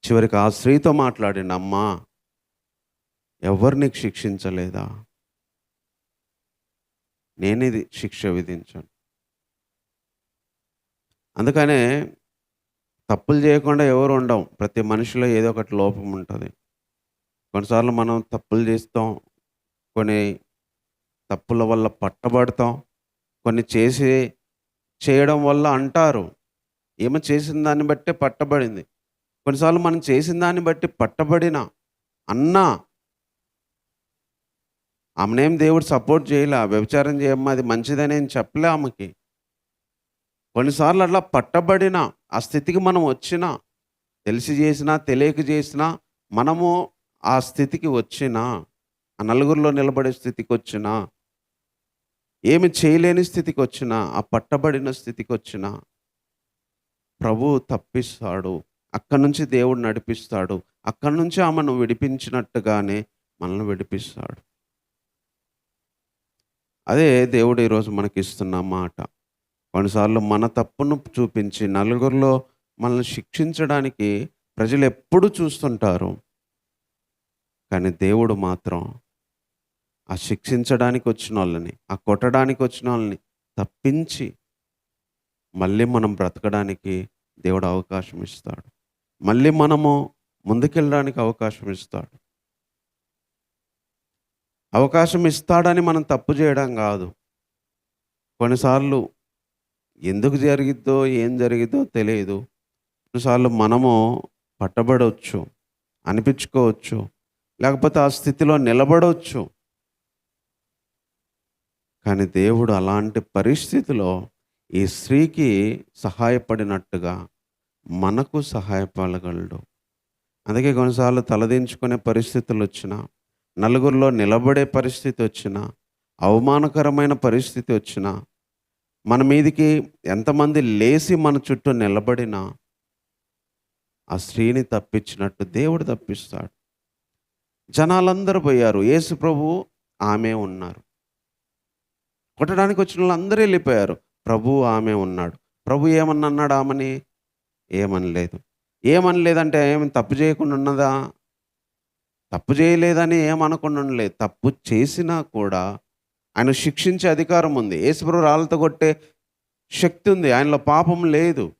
చివరికి ఆ స్త్రీతో మాట్లాడిండు, అమ్మా ఎవరు నీకు శిక్షించలేదా? నేనిది శిక్ష విధించాను. అందుకనే తప్పులు చేయకుండా ఎవరు ఉండం. ప్రతి మనిషిలో ఏదో ఒకటి లోపం ఉంటుంది. కొన్నిసార్లు మనం తప్పులు చేస్తాం, కొన్ని తప్పుల వల్ల పట్టబడతాం, కొన్ని చేయడం వల్ల అంటారు ఏమో చేసిన దాన్ని బట్టే పట్టబడింది. కొన్నిసార్లు మనం చేసిన దాన్ని బట్టి పట్టబడిన అన్నా ఆమెనేం దేవుడు సపోర్ట్ చేయలే, వ్యభిచారం చేయమ్మా అది మంచిదని ఏం చెప్పలే ఆమెకి. కొన్నిసార్లు అట్లా పట్టబడిన ఆ స్థితికి మనం వచ్చినా, తెలిసి చేసినా తెలియక చేసినా, మనము ఆ స్థితికి వచ్చినా, ఆ నలుగురిలో నిలబడే స్థితికి వచ్చినా, ఏమి చేయలేని స్థితికి వచ్చినా, ఆ పట్టబడిన స్థితికి వచ్చినా ప్రభువు తప్పిస్తాడు. అక్కడి నుంచి దేవుడు నడిపిస్తాడు. అక్కడి నుంచి ఆమెను విడిపించినట్టుగానే మనల్ని విడిపిస్తాడు. అదే దేవుడు ఈరోజు మనకిస్తున్న మాట. కొన్నిసార్లు మన తప్పును చూపించి నలుగురిలో మనల్ని శిక్షించడానికి ప్రజలు ఎప్పుడు చూస్తుంటారు. కానీ దేవుడు మాత్రం ఆ శిక్షించడానికి వచ్చిన వాళ్ళని, ఆ కొట్టడానికి వచ్చిన వాళ్ళని తప్పించి మళ్ళీ మనం బ్రతకడానికి దేవుడు అవకాశం ఇస్తాడు. మళ్ళీ మనము ముందుకెళ్ళడానికి అవకాశం ఇస్తాడు. అవకాశం ఇస్తాడని మనం తప్పు చేయడం కాదు. కొన్నిసార్లు ఎందుకు జరిగిద్దో, ఏం జరిగిద్దో తెలియదు. కొన్నిసార్లు మనము పట్టబడవచ్చు, అనిపించుకోవచ్చు, లేకపోతే ఆ స్థితిలో నిలబడవచ్చు. కానీ దేవుడు అలాంటి పరిస్థితిలో ఈ స్త్రీకి సహాయపడినట్టుగా మనకు సహాయపడగలడు. అందుకే కొన్నిసార్లు తలదించుకునే పరిస్థితులు వచ్చినా, నలుగురిలో నిలబడే పరిస్థితి వచ్చినా, అవమానకరమైన పరిస్థితి వచ్చినా, మన మీదికి ఎంతమంది లేసి మన చుట్టూ నిలబడినా ఆ స్త్రీని తప్పించినట్టు దేవుడు తప్పిస్తాడు. జనాలందరూ పోయారు, యేసు ప్రభువు ఆమె ఉన్నారు. కొట్టడానికి వచ్చిన వాళ్ళందరూ వెళ్ళిపోయారు, ప్రభువు ఆమె ఉన్నాడు. ప్రభు ఏమన్నా అన్నాడు ఆమెని? ఏమనలేదు. ఏమనలేదంటే ఏమి తప్పు చేయకుండా ఉన్నదా? తప్పు చేయలేదని ఏమనకుండా ఉండలేదు. తప్పు చేసినా కూడా ఆయన శిక్షించే అధికారం ఉంది. యేసుప్రభు రాళ్ళతో కొట్టే శక్తి ఉంది, ఆయనలో పాపం లేదు.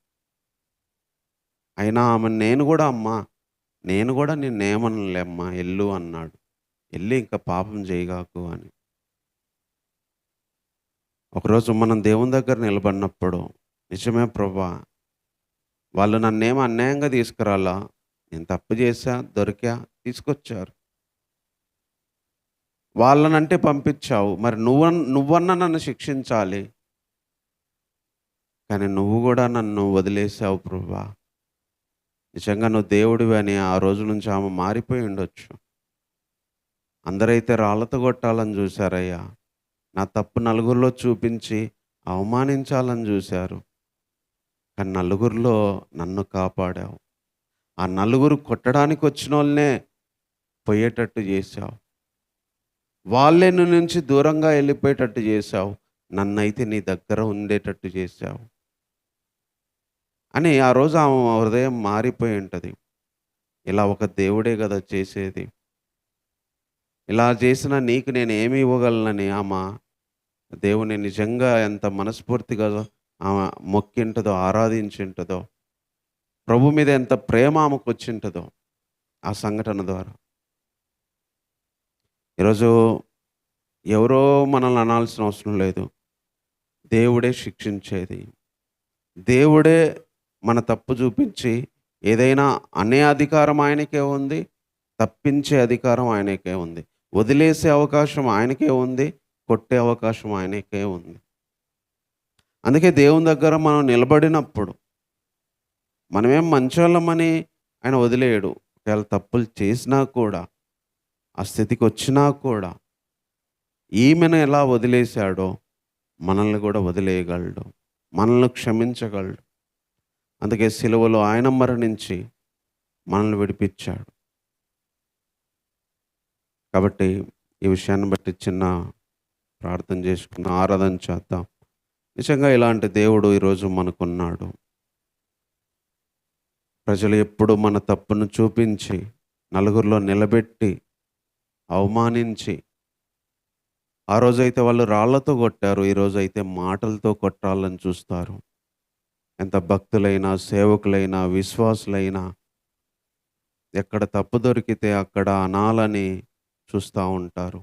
అయినా ఆమె నేను కూడా నిన్నేమనలేమ్మా, ఎల్లు అన్నాడు. వెళ్ళి ఇంకా పాపం చేయగాకు అని. ఒకరోజు మనం దేవుని దగ్గర నిలబడినప్పుడు, నిజమే ప్రభా, వాళ్ళు నన్నేమో అన్యాయంగా తీసుకురాలా, నేను తప్పు చేశా, దొరికా, తీసుకొచ్చారు. వాళ్ళనంటే పంపించావు. మరి నువ్వన్నా నన్ను శిక్షించాలి. కానీ నువ్వు గూడా నన్ను వదిలేసావు ప్రభువా. నిజంగా నువ్వు దేవుడివి అని ఆ రోజు నుంచి ఆమె మారిపోయి ఉండొచ్చు. అందరైతే రాళ్ళతో కొట్టాలని చూశారయ్యా. నా తప్పు నలుగురిలో చూపించి అవమానించాలని చూశారు. కానీ నలుగురిలో నన్ను కాపాడావు. ఆ నలుగురు కొట్టడానికి వచ్చినోళ్ళనే పోయేటట్టు చేశావు. వాళ్ళే నీ నుంచి దూరంగా వెళ్ళిపోయేటట్టు చేశావు. నన్నైతే నీ దగ్గర ఉండేటట్టు చేశావు అని ఆ రోజు ఆమె హృదయం మారిపోయి ఉంటది. ఇలా ఒక దేవుడే కదా చేసేది. ఇలా చేసిన నీకు నేను ఏమి ఇవ్వగలనని ఆమె దేవుని నిజంగా ఎంత మనస్ఫూర్తిగా ఆమె మొక్కింటదో, ఆరాధించింటదో, ప్రభు మీద ఎంత ప్రేమ ఆమెకు వచ్చింటదో ఆ సంఘటన ద్వారా. ఈరోజు ఎవరో మనల్ని అనాల్సిన అవసరం లేదు. దేవుడే శిక్షించేది. దేవుడే మన తప్పు చూపించి ఏదైనా అనే అధికారం ఆయనకే ఉంది. తప్పించే అధికారం ఆయనకే ఉంది. వదిలేసే అవకాశం ఆయనకే ఉంది. కొట్టే అవకాశం ఆయనకే ఉంది. అందుకే దేవుని దగ్గర మనం నిలబడినప్పుడు మనమేం మంచోళ్ళమని ఆయన వదిలేయడు. ఒకవేళ తప్పులు చేసినా కూడా, ఆ స్థితికి వచ్చినా కూడా ఈమెను ఎలా వదిలేశాడో మనల్ని కూడా వదిలేయగలడు. మనల్ని క్షమించగలడు. అందుకే సిలువలో ఆయన మరణించి మనల్ని విడిపించాడు. కాబట్టి ఈ విషయాన్ని బట్టి చిన్న ప్రార్థన చేసుకున్న ఆరాధన చేద్దాం. నిజంగా ఇలాంటి దేవుడు ఈరోజు మనకున్నాడు. ప్రజలు ఎప్పుడు మన తప్పును చూపించి నలుగురిలో నిలబెట్టి అవమానించి, ఆ రోజైతే వాళ్ళు రాళ్లతో కొట్టారు, ఈరోజైతే మాటలతో కొట్టాలని చూస్తారు. ఎంత భక్తులైనా, సేవకులైనా, విశ్వాసులైనా ఎక్కడ తప్పు దొరికితే అక్కడ అనాలని చూస్తూ ఉంటారు.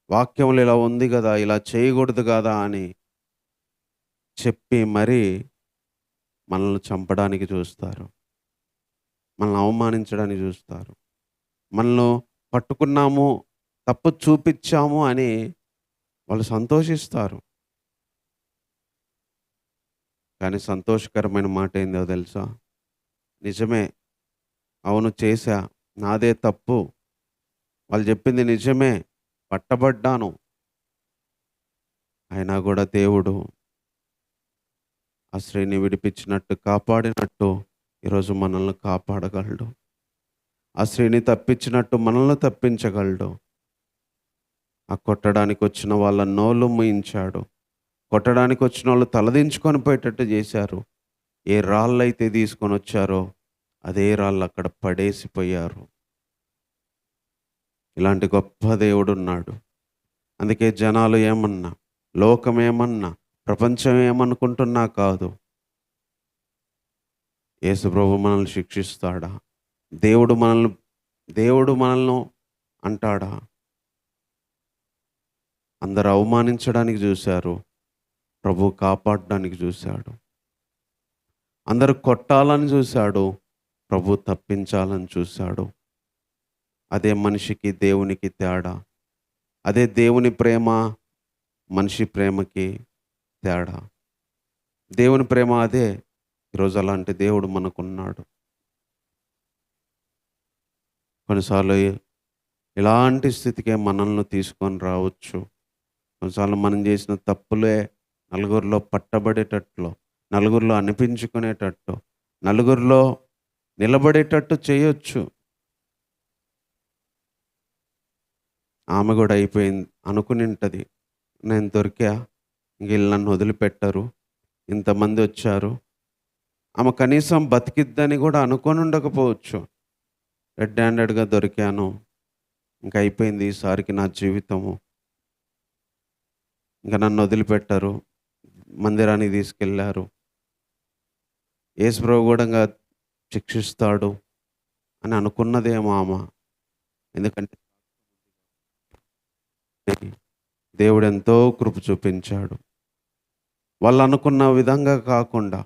వాక్యంలో ఇలా ఉంది కదా, ఇలా చేయకూడదు కదా అని చెప్పి మరీ మనల్ని చంపడానికి చూస్తారు. మనల్ని అవమానించడానికి చూస్తారు. మనల్ని పట్టుకున్నాము, తప్పు చూపించాము అని వాళ్ళు సంతోషిస్తారు. కానీ సంతోషకరమైన మాట ఏందో తెలుసా? నిజమే, అవును చేశా, నాదే తప్పు, వాళ్ళు చెప్పింది నిజమే, పట్టబడ్డాను, అయినా కూడా దేవుడు ఆ స్త్రీని విడిపించినట్టు, కాపాడినట్టు ఈరోజు మనల్ని కాపాడగలడు. ఆ స్త్రీని తప్పించినట్టు మనల్ని తప్పించగలడు. ఆ కొట్టడానికి వచ్చిన వాళ్ళ నోళ్ళు మూయించాడు. కొట్టడానికి వచ్చిన వాళ్ళు తలదించుకొని పోయేటట్టు చేశారు. ఏ రాళ్ళైతే తీసుకొని వచ్చారో అదే రాళ్ళు అక్కడ పడేసిపోయారు. ఇలాంటి గొప్ప దేవుడు ఉన్నాడు. అందుకే జనాలు ఏమన్నా, లోకం ఏమన్నా, ప్రపంచం ఏమనుకుంటున్నా కాదు, యేసు ప్రభు మనల్ని శిక్షిస్తాడా? దేవుడు మనల్ని అంటాడా? అందరు అవమానించడానికి చూశారు, ప్రభు కాపాడడానికి చూశాడు. అందరూ కొట్టాలని చూశాడు, ప్రభు తప్పించాలని చూశాడు. అదే మనిషికి దేవునికి తేడా. అదే దేవుని ప్రేమ మనిషి ప్రేమకి తేడా. దేవుని ప్రేమ అదే. ఈరోజు అలాంటి దేవుడు మనకున్నాడు. కొన్నిసార్లు ఇలాంటి స్థితికే మనల్ని తీసుకొని రావచ్చు. కొన్నిసార్లు మనం చేసిన తప్పులే నలుగురిలో పట్టబడేటట్లు, నలుగురిలో అనిపించుకునేటట్టు, నలుగురిలో నిలబడేటట్టు చేయొచ్చు. ఆమె కూడా అయిపోయింది అనుకుని ఉంటుంది, నేను దొరికా, ఇంక వీళ్ళు నన్ను వదిలిపెట్టరు, ఇంతమంది వచ్చారు. ఆమె కనీసం బతికిద్దని కూడా అనుకొని ఉండకపోవచ్చు. రెడ్ హ్యాండెడ్గా దొరికాను, ఇంక అయిపోయింది ఈసారికి నా జీవితము, ఇంకా నన్ను వదిలిపెట్టారు, మందిరానికి తీసుకెళ్ళారు, యేసు ప్రభు కూడా శిక్షిస్తాడు అని అనుకున్నదేమో ఆమె. ఎందుకంటే దేవుడు ఎంతో కృప చూపించాడు. వాళ్ళు అనుకున్న విధంగా కాకుండా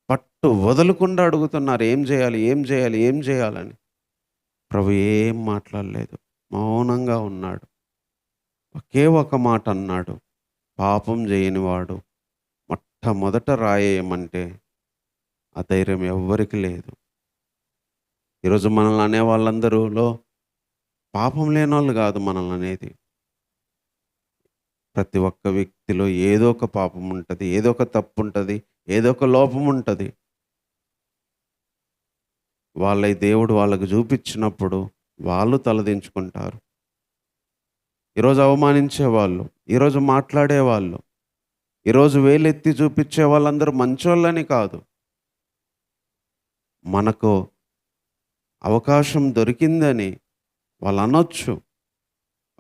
పట్టు వదలకుండా అడుగుతున్నారు, ఏం చేయాలి, ఏం చేయాలి, ఏం చేయాలని. ప్రభు ఏం మాట్లాడలేదు. మౌనంగా ఉన్నాడు. ఒకే ఒక మాట అన్నాడు. పాపం చేయనివాడు మొట్టమొదట రాయేయమంటే ఆ ధైర్యం ఎవ్వరికి లేదు. ఈరోజు మనల్ని అనే వాళ్ళందరూలో పాపం లేనోళ్ళు కాదు మనల్ని అనేది. ప్రతి ఒక్క వ్యక్తిలో ఏదో ఒక పాపం ఉంటది. ఏదో ఒక తప్పు ఉంటది. ఏదో ఒక లోపం ఉంటది. వాళ్ళయి దేవుడు వాళ్ళకు చూపించినప్పుడు వాళ్ళు తలదించుకుంటారు. ఈరోజు అవమానించేవాళ్ళు, ఈరోజు మాట్లాడేవాళ్ళు, ఈరోజు వేలెత్తి చూపించే వాళ్ళందరూ మంచోళ్ళని కాదు. మనకు అవకాశం దొరికిందని వాళ్ళు అనొచ్చు.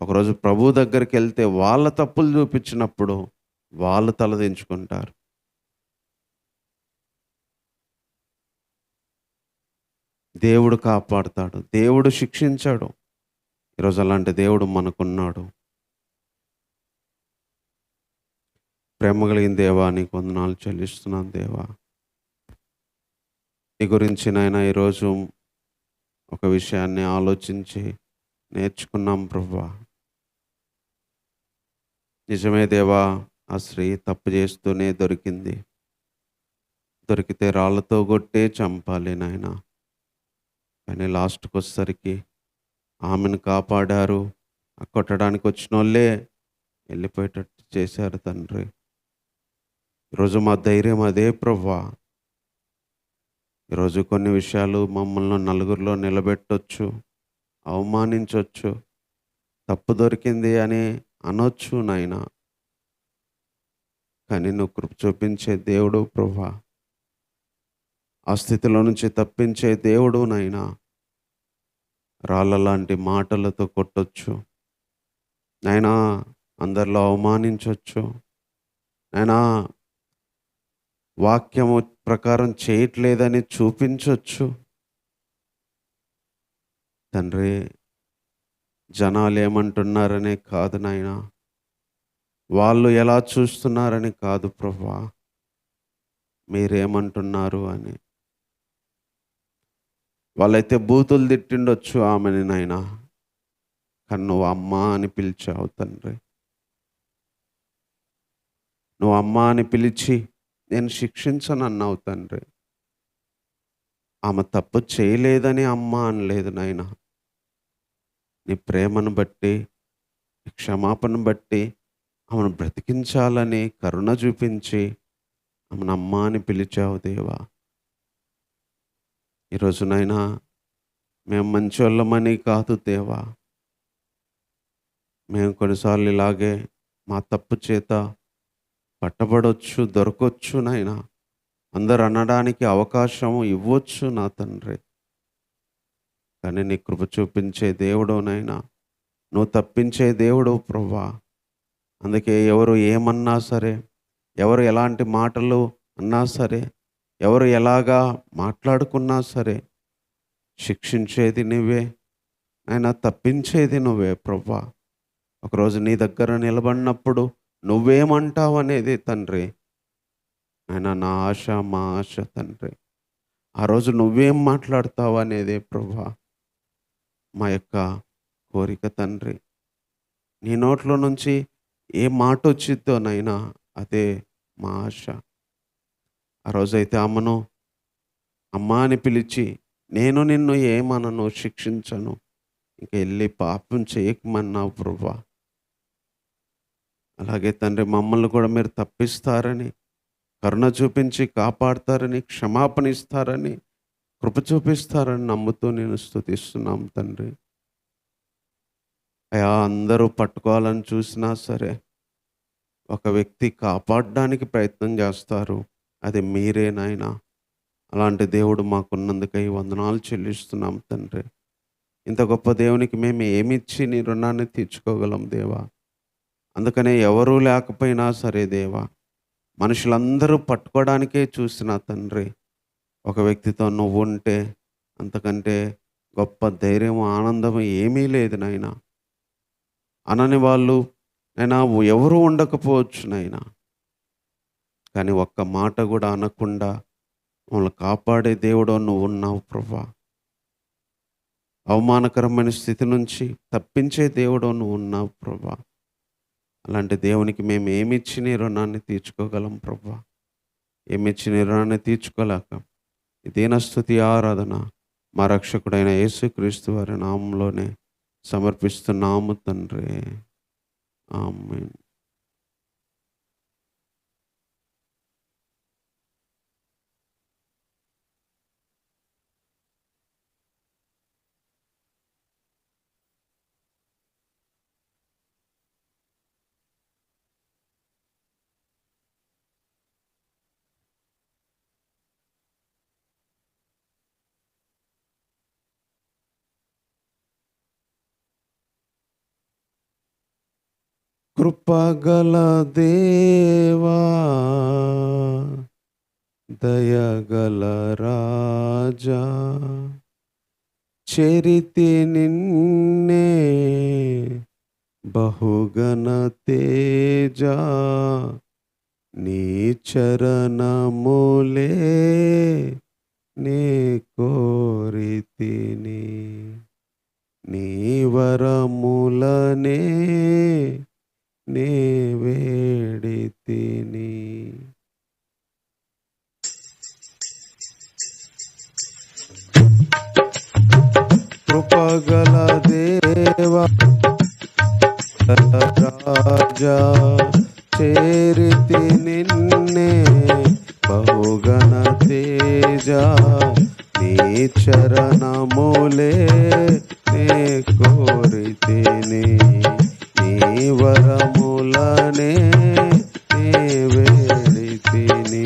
ఒకరోజు ప్రభువు దగ్గరికెళ్తే వాళ్ళ తప్పులు చూపించినప్పుడు వాళ్ళు తలదించుకుంటారు. దేవుడు కాపాడుతాడు. దేవుడు శిక్షించాడు. ఈరోజు అలాంటి దేవుడు మనకున్నాడు. ప్రేమ కలిగిన దేవా, నీకు వందనాలు చెల్లిస్తున్నాను దేవా. నీ గురించి నాయనా ఈరోజు ఒక విషయాన్ని ఆలోచించి నేర్చుకున్నాం ప్రభువా. నిజమే దేవా, ఆ స్త్రీ తప్పు చేస్తూనే దొరికింది. దొరికితే రాళ్ళతో కొట్టే చంపాలి నాయనా. కానీ లాస్ట్‌కి వచ్చేసరికి ఆమెను కాపాడారు. ఆ కొట్టడానికి వచ్చినోళ్ళే వెళ్ళిపోయేటట్టు చేశారు తండ్రి. ఈరోజు మా ధైర్యం అదే ప్రభువా. ఈరోజు కొన్ని విషయాలు మమ్మల్ని నలుగురిలో నిలబెట్టొచ్చు, అవమానించొచ్చు, తప్పు దొరికింది అని అనొచ్చు నాయనా. కానీ నువ్వు కృప చూపించే దేవుడు ప్రభువా. ఆ స్థితిలో నుంచి తప్పించే దేవుడు నాయనా. రాళ్ళ లాంటి మాటలతో కొట్టొచ్చు నాయనా, అందరిలో అవమానించొచ్చు నాయనా, వాక్యము ప్రకారం చేయట్లేదని చూపించొచ్చు తండ్రి. జనాలు ఏమంటున్నారనే కాదు నాయనా, వాళ్ళు ఎలా చూస్తున్నారని కాదు ప్రభువా, మీరేమంటున్నారు అని. వాళ్ళైతే బూతులు తిట్టిండొచ్చు ఆమెని నాయనా, కానీ నువ్వు అమ్మా అని పిలిచావు తండ్రి. నువ్వు అమ్మా అని పిలిచి నేను శిక్షించనన్నావు తండ్రి. ఆమె తప్పు చేయలేదని అమ్మా అనలేదు నాయనా. నీ ప్రేమను బట్టి, నీ క్షమాపణను బట్టి ఆమెను బ్రతికించాలని కరుణ చూపించి ఆమెను అమ్మా అని పిలిచావు దేవా. ఈరోజు నాయనా, మేము మంచోళ్ళమని కాదు దేవా. మేము కొన్నిసార్లు ఇలాగే మా తప్పు చేత పట్టబడొచ్చు, దొరకొచ్చు నాయనా. అందరు అనడానికి అవకాశం ఇవ్వచ్చు నా తండ్రి. కానీ నీ కృప చూపించే దేవుడు నాయనా, నువ్వు తప్పించే దేవుడు ప్రభువా. అందుకే ఎవరు ఏమన్నా సరే, ఎవరు ఎలాంటి మాటలు అన్నా సరే, ఎవరు ఎలాగా మాట్లాడుకున్నా సరే, శిక్షించేది నువ్వే నాయనా, తప్పించేది నువ్వే ప్రభువా. ఒకరోజు నీ దగ్గర నిలబడినప్పుడు నువ్వేమంటావు అనేది తండ్రి నాయనా నా ఆశ, మా ఆశ తండ్రి. ఆ రోజు నువ్వేం మాట్లాడతావు అనేదే ప్రభువా మా యొక్క కోరిక తండ్రి. నీ నోట్లో నుంచి ఏ మాట వచ్చిద్దో నైనా అదే మా ఆశ. ఆ రోజైతే అమ్మను అమ్మా అని పిలిచి, నేను నిన్ను ఏమనను, శిక్షించను, ఇంక వెళ్ళి పాపం చేయకమన్నావు ప్రభువా. అలాగే తండ్రి మమ్మల్ని కూడా మీరు తప్పిస్తారని, కరుణ చూపించి కాపాడతారని, క్షమాపణ ఇస్తారని, కృప చూపిస్తారని నమ్ముతూ నేను స్తుతిస్తున్నాం తండ్రి. అయా, అందరూ పట్టుకోవాలని చూసినా సరే ఒక వ్యక్తి కాపాడడానికి ప్రయత్నం చేస్తారు. అది మీరే నాయనా. అలాంటి దేవుడు మాకున్నందుకై వందనాలు చెల్లిస్తున్నాం తండ్రి. ఇంత గొప్ప దేవునికి మేము ఏమిచ్చి నీ రుణాన్ని తీర్చుకోగలం దేవా. అందుకనే ఎవరూ లేకపోయినా సరే దేవా, మనుషులందరూ పట్టుకోవడానికే చూసిన తండ్రి, ఒక వ్యక్తితో నువ్వు ఉంటే అంతకంటే గొప్ప ధైర్యం, ఆనందం ఏమీ లేదు నాయనా. అనని వాళ్ళు నైనా ఎవరు ఉండకపోవచ్చు నాయనా, కానీ ఒక్క మాట కూడా అనకుండా మమ్మల్ని కాపాడే దేవుడో నువ్వు ఉన్నావు ప్రభా. అవమానకరమైన స్థితి నుంచి తప్పించే దేవుడు నువ్వు ఉన్నావు ప్రభా. అలాంటి దేవునికి మేము ఏమిచ్చి నీ రుణాన్ని తీర్చుకోగలం ప్రభా? ఏమిచ్చి నీ రుణాన్ని తీర్చుకోలేక ఈ దీనస్తుతి ఆరాధన మా రక్షకుడైన యేసుక్రీస్తు వారి నామంలోనే సమర్పిస్తున్నాము తండ్రి. ఆమేన్. కృపగల దేవా, దయగల రాజా, చరితి నిన్నే బహుగణ తేజ, నీ చరణములే నే కోరితిని, నీ వరములనే నే వేడితిని. కృపగల దేవా, రాజా, చేరితి నిన్నే బహుగణ తేజ, నీ చరణములే నే కోరితిని, నీ వరములనే నే వేడితిని.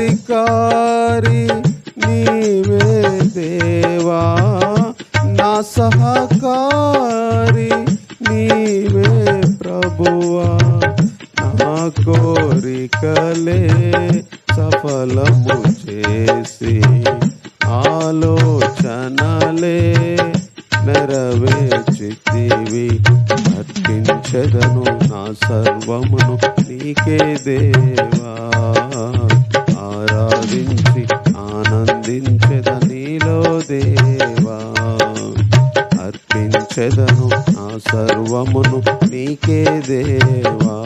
సర్వాధికారి నీవే దేవా, నా సహకారి నీవే ప్రభువా, నా కోరికలే సఫలము చేసి ఆలోచనలే నెరవేర్చితివి. అర్పించెదను నా సర్వమును నీకే దేవా, ఆరాధించి ఆనందించెద నీలో దేవా. అర్పించెదను నా సర్వమును నీకే దేవా,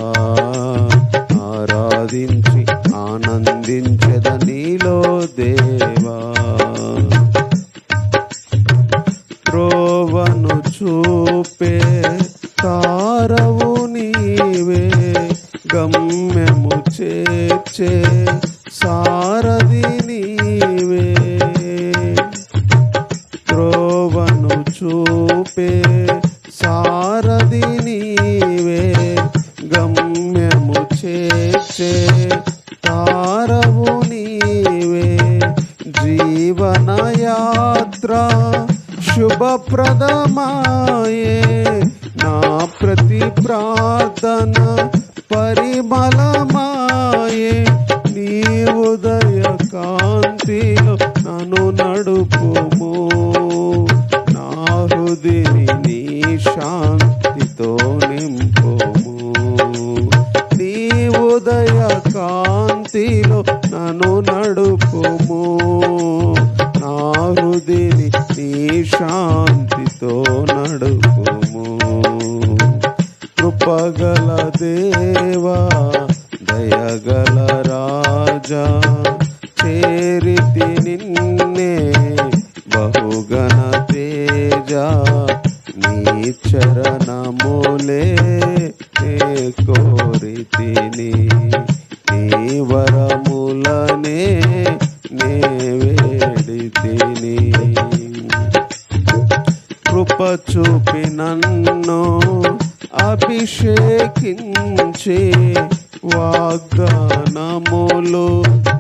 ఆరాధించి ఆనందించెద నీలో దేవా. త్రోవను చూపే తారవు నీవే, గమ్యము చేర్చే సారథి నీవే. త్రోవను చూపే సారథి నీవే, గమ్యము చేర్చే తారవు నీవే. జీవనయాత్ర శుభప్రదమాయే, నా ప్రతి ప్రార్థన పరిమళమాయే. నీ ఉదయ కాంతిలో నన్ను నడుపుము, నా హృదిని నీ శాంతితో నింపుము. నీ ఉదయ కాంతిలో నన్ను నడుపుము, నా హృదిని నీ శాంతితో నడుపుము. కృపగల దేవా, దయగల రాజా, చేరితి నిన్నే బహుగణ తేజ, నీ చరణములే నే కోరితిని, నీ వరములనే నే వేడితిని. కృప చూపి నన్ను అభిషేకించి వాగ్దానములు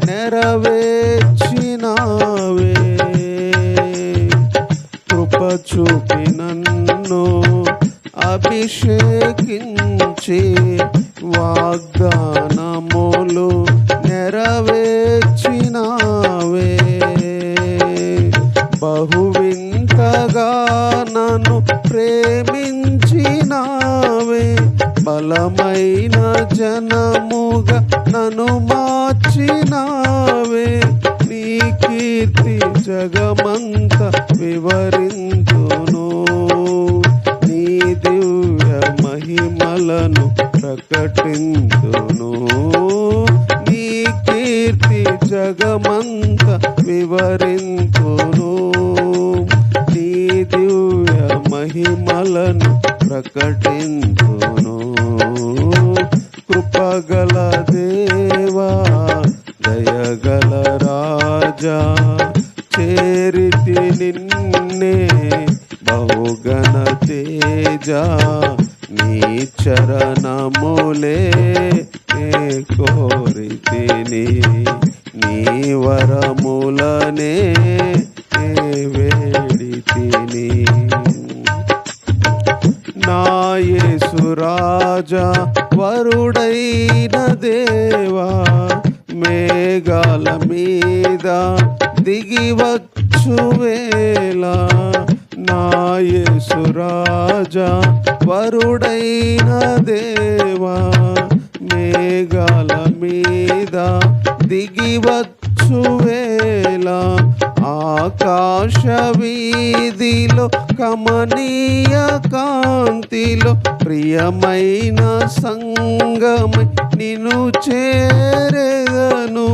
నెరవేర్చినావే. కృప చూపి నన్ను అభిషేకించి వాగ్దానములు నెరవేర్చినావే. బహువింతగా నన్ను ప్రేమించినావే, బలమైన జనముగా నన్ను మార్చినావే. నీ కీర్తి జగమంత వివరింతును, నీ దివ్య మహిమలను ప్రకటింతును. నీ కీర్తి జగమంత వివరింతును, నీ దివ్య మహిమలను ప్రకటింతును. కృపగల దేవా, దయగల రాజా, చేరితి నిన్నే బహుగణ తేజ. నీ చరణములే కోరితిని, నీ వరములనే వేడితిని. నా యేసు రాజా, వరుడైన దేవా, మేఘాల మీద దిగివచ్చు వేళ. నా యేసు రాజా, వరుడైన దేవా, మేఘాల మీద దిగివచ్చు వేళ. ఆకాశ వీధిలో కమనీయ కాంతిలో ప్రియమైన సంగమై నిన్ను చేరెదను.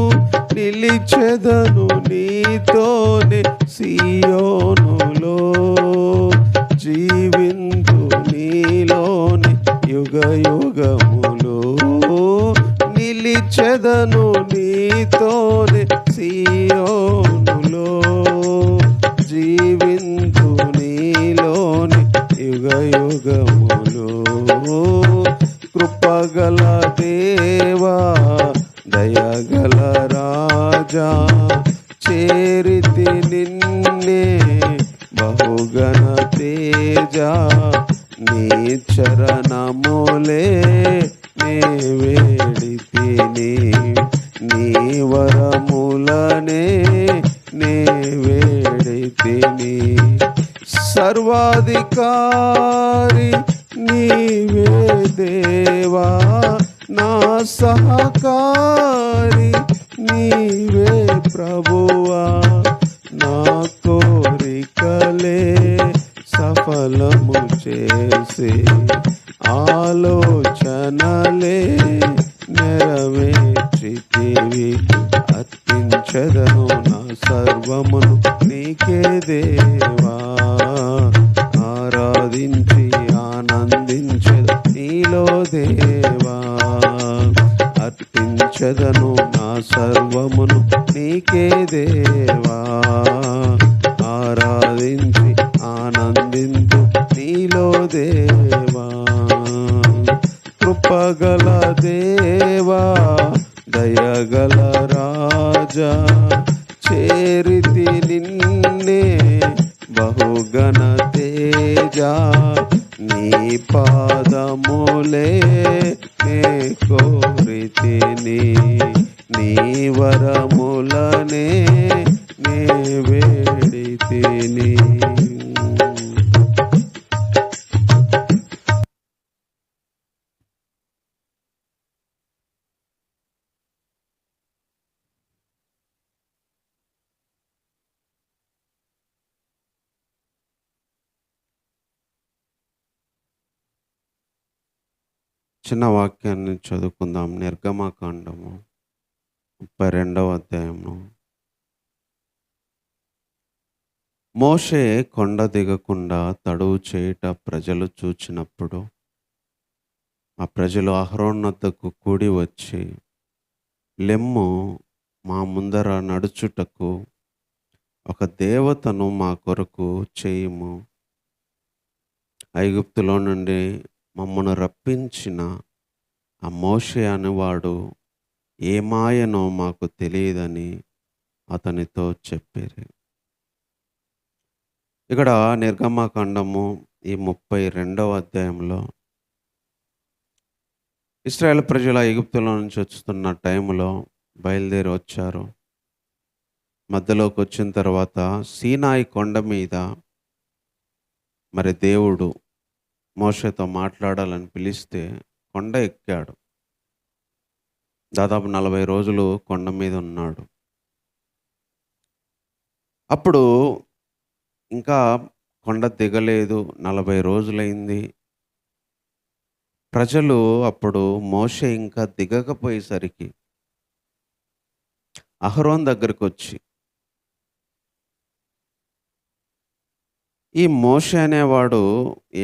నిలిచెదను నీతోనే సియోనులో, జీవింతు నీలోనే యుగ యుగములో. నిలిచెదను నీతోనే సియోనులో, జీవింతు నీలోనే యుగ యుగములో. కృపగల దేవా, దయగల రాజా, చేరితి నిన్నే బహుగణ తేజ. నీ చరణములే వేడితిని, నీ వరములనే వేడితిని. సర్వాధికారి నీవే దేవా, నా సహకారి నీవే ప్రభువా. నా కోరికలే సఫలము చేసి, ఆలోచనలే నెరవేర్చితివి. అర్పించెదను నా సర్వమును నీకే దేవా, ఆరాధించి ఆనందించెద నీలో దేవా. అర్పించెదను నా సర్వమును నీకే దేవా, ఆరాధించి ఆనందించు నీలో దేవా. కృపగల దేవా, దయగల రాజా, చేరితి నిన్నే బహుగణ తేజ. నీ పాదములే కోరితిని, నీ వరములనే వేడితిని. చిన్న వాక్యాన్ని చదువుకుందాం. నిర్గమకాండము 32వ అధ్యాయము. మోషే కొండ దిగకుండా తడువు చేయుట ప్రజలు చూచినప్పుడు ఆ ప్రజలు అహరోనొద్దకు కూడి వచ్చి, లెమ్ము, మా ముందర నడుచుటకు ఒక దేవతను మా కొరకు చేయుము. ఐగుప్తులో నుండి మమ్మను రప్పించిన ఆ మోషే అనేవాడు ఏ మాయనో మాకు తెలియదని అతనితో చెప్పారు. ఇక్కడ నిర్గమకాండము ఈ 32వ అధ్యాయంలో ఇశ్రాయేల్ ప్రజల ఐగుప్తులో నుంచి వస్తున్న టైంలో బయలుదేరి వచ్చారు. మధ్యలోకి వచ్చిన తర్వాత సీనాయి కొండ మీద మరి దేవుడు మోషేతో మాట్లాడాలని పిలిస్తే కొండ ఎక్కాడు. దాదాపు 40 రోజులు కొండ మీద ఉన్నాడు. అప్పుడు ఇంకా కొండ దిగలేదు. 40 రోజులైంది. ప్రజలు అప్పుడు మోషే ఇంకా దిగకపోయేసరికి అహరోను దగ్గరకొచ్చి, "ఈ మోషే అనేవాడు